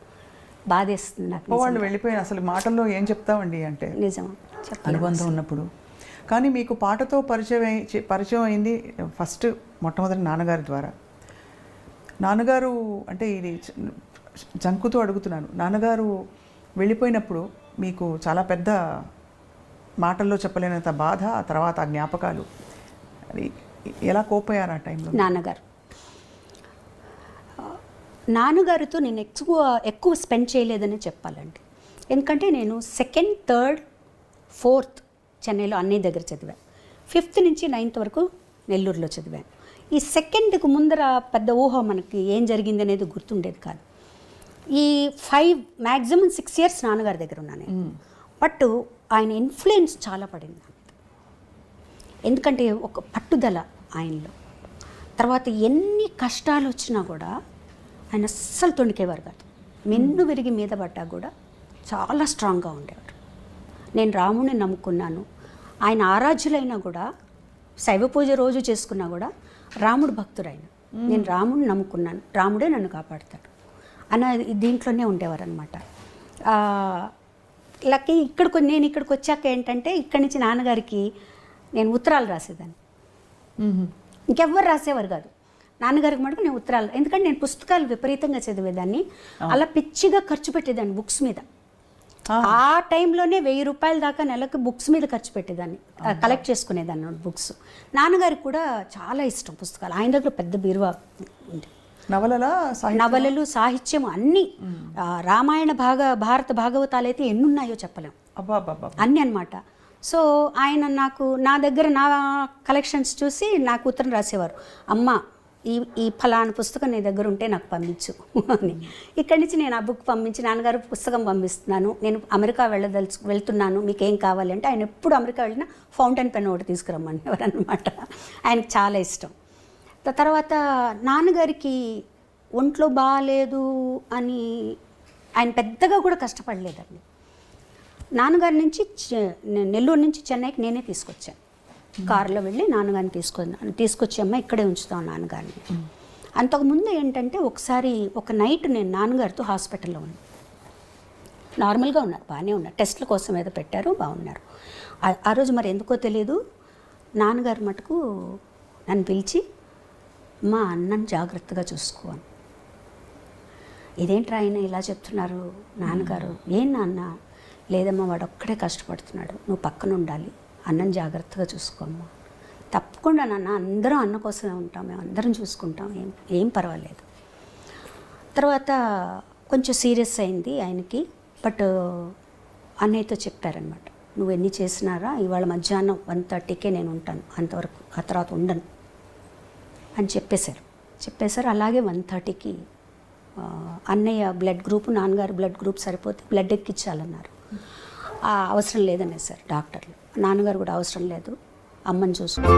బాధేస్తుంది నాకు వాళ్ళు నిజంగా. వెళ్ళిపోయిన అసలు మాటల్లో ఏం చెప్తామండి అంటే నిజం చెప్పలేము అనుబంధం అసలు. ఉన్నప్పుడు. కానీ మీకు పాటతో పరిచయం అయింది ఫస్ట్ మొట్టమొదటి నాన్నగారి ద్వారా. నాన్నగారు అంటే ఇది జంకుతూ అడుగుతున్నాను, నాన్నగారు వెళ్ళిపోయినప్పుడు మీకు చాలా పెద్ద మాటల్లో చెప్పలేనంత బాధ, ఆ తర్వాత ఆ జ్ఞాపకాలు, అది ఎలా కోపోయారు ఆ టైంలో? నాన్నగారితో నేను ఎక్కువ స్పెండ్ చేయలేదని చెప్పాలండి. ఎందుకంటే నేను 2nd, 3rd, 4th చెన్నైలో అన్నయ్య దగ్గర చదివాను. 5th నుంచి 9th వరకు నెల్లూరులో చదివాను. ఈ 2ndకి ముందర పెద్ద ఊహ మనకి ఏం జరిగింది అనేది గుర్తుండేది కాదు. ఈ 5 6 years నాన్నగారి దగ్గర ఉన్నాను నేను. బట్ ఆయన ఇన్ఫ్లుయెన్స్ చాలా పడింది నాకు. ఎందుకంటే ఒక పట్టుదల ఆయనలో. తర్వాత ఎన్ని కష్టాలు వచ్చినా కూడా ఆయన అస్సలు తొణికేవారు కాదు. మెన్ను విరిగి మీద పడ్డా కూడా చాలా స్ట్రాంగ్గా ఉండేవారు. నేను రాముడిని నమ్ముకున్నాను, ఆయన ఆరాధ్యులైనా కూడా, శైవ పూజ రోజు చేసుకున్నా కూడా రాముడు భక్తుడైన, నేను రాముడిని నమ్ముకున్నాను, రాముడే నన్ను కాపాడుతాడు అన్న దీంట్లోనే ఉండేవారు అనమాట. లక్కీ నేను ఇక్కడికి వచ్చాక ఏంటంటే ఇక్కడి నుంచి నాన్నగారికి నేను ఉత్తరాలు రాసేదాన్ని. ఇంకెవ్వరు రాసేవారు కాదు, నాన్నగారికి మటుకు నేను ఉత్తరాలు. ఎందుకంటే నేను పుస్తకాలు విపరీతంగా చదివేదాన్ని, అలా పిచ్చిగా ఖర్చు పెట్టేదాన్ని బుక్స్ మీద. ఆ టైంలోనే 1000 రూపాయల దాకా నెలకు బుక్స్ మీద ఖర్చు పెట్టేదాన్ని, కలెక్ట్ చేసుకునేదాన్ని బుక్స్. నాన్నగారికి కూడా చాలా ఇష్టం పుస్తకాలు, ఆయన దగ్గర పెద్ద బీరువా ఉంది. నవలలు, సాహిత్యం అన్నీ, రామాయణ భారత భాగవతాలు అయితే ఎన్నున్నాయో చెప్పలేం, అన్నీ అన్నమాట. సో ఆయన నా దగ్గర నా కలెక్షన్స్ చూసి నాకు ఉత్తరం రాసేవారు, అమ్మ ఈ ఫలానా పుస్తకం నీ దగ్గర ఉంటే నాకు పంపించు అని. ఇక్కడి నుంచి నేను ఆ బుక్ పంపించి, నాన్నగారు పుస్తకం పంపిస్తున్నాను, నేను అమెరికా వెళ్తున్నాను, మీకు ఏం కావాలి అంటే, ఆయన ఎప్పుడు అమెరికా వెళ్ళినా ఫౌంటైన్ పెన్ ఒకటి తీసుకురమ్మనేవారు అనమాట. ఆయనకు చాలా ఇష్టం. తర్వాత నాన్నగారికి ఒంట్లో బాగాలేదు అని ఆయన పెద్దగా కూడా కష్టపడలేదండి. నాన్నగారి నుంచి నెల్లూరు నుంచి చెన్నైకి నేనే తీసుకొచ్చాను, కారులో వెళ్ళి నాన్నగారిని తీసుకొచ్చి అమ్మ ఇక్కడే ఉంచుతాం నాన్నగారిని. అంతకుముందు ఏంటంటే ఒకసారి ఒక నైట్ నేను నాన్నగారితో హాస్పిటల్లో ఉన్నాను. నార్మల్గా ఉన్నారు, బాగానే ఉన్నారు, టెస్ట్ల కోసం ఏదో పెట్టారు, బాగున్నారు. ఆ రోజు మరి ఎందుకో తెలియదు, నాన్నగారు మటుకు నన్ను పిలిచి, మా అన్నను జాగ్రత్తగా చూసుకోవాలి. ఇదేంట్రా ఆయన ఇలా చెప్తున్నారు నాన్నగారు? ఏం నాన్న? లేదమ్మా, వాడు ఒక్కడే కష్టపడుతున్నాడు, నువ్వు పక్కన ఉండాలి, అన్నం జాగ్రత్తగా చూసుకోమ్మా. తప్పకుండా నాన్న, అందరం అన్న కోసమే ఉంటాం, మేము అందరం చూసుకుంటాం, ఏం పర్వాలేదు. తర్వాత కొంచెం సీరియస్ అయింది ఆయనకి. బట్ అన్నయ్యతో చెప్పారనమాట, నువ్వు ఎన్ని చేసినారా ఇవాళ మధ్యాహ్నం 1:30కే నేను ఉంటాను, అంతవరకు ఆ తర్వాత ఉండను అని చెప్పేశారు. అలాగే 1:30కి అన్నయ్య బ్లడ్ గ్రూప్, నాన్నగారు బ్లడ్ గ్రూప్ సరిపోతే బ్లడ్ ఎక్కించాలన్నారు. అవసరం లేదనేసారు డాక్టర్లు. నాన్నగారు కూడా అవసరం లేదు, అమ్మని చూసుకో.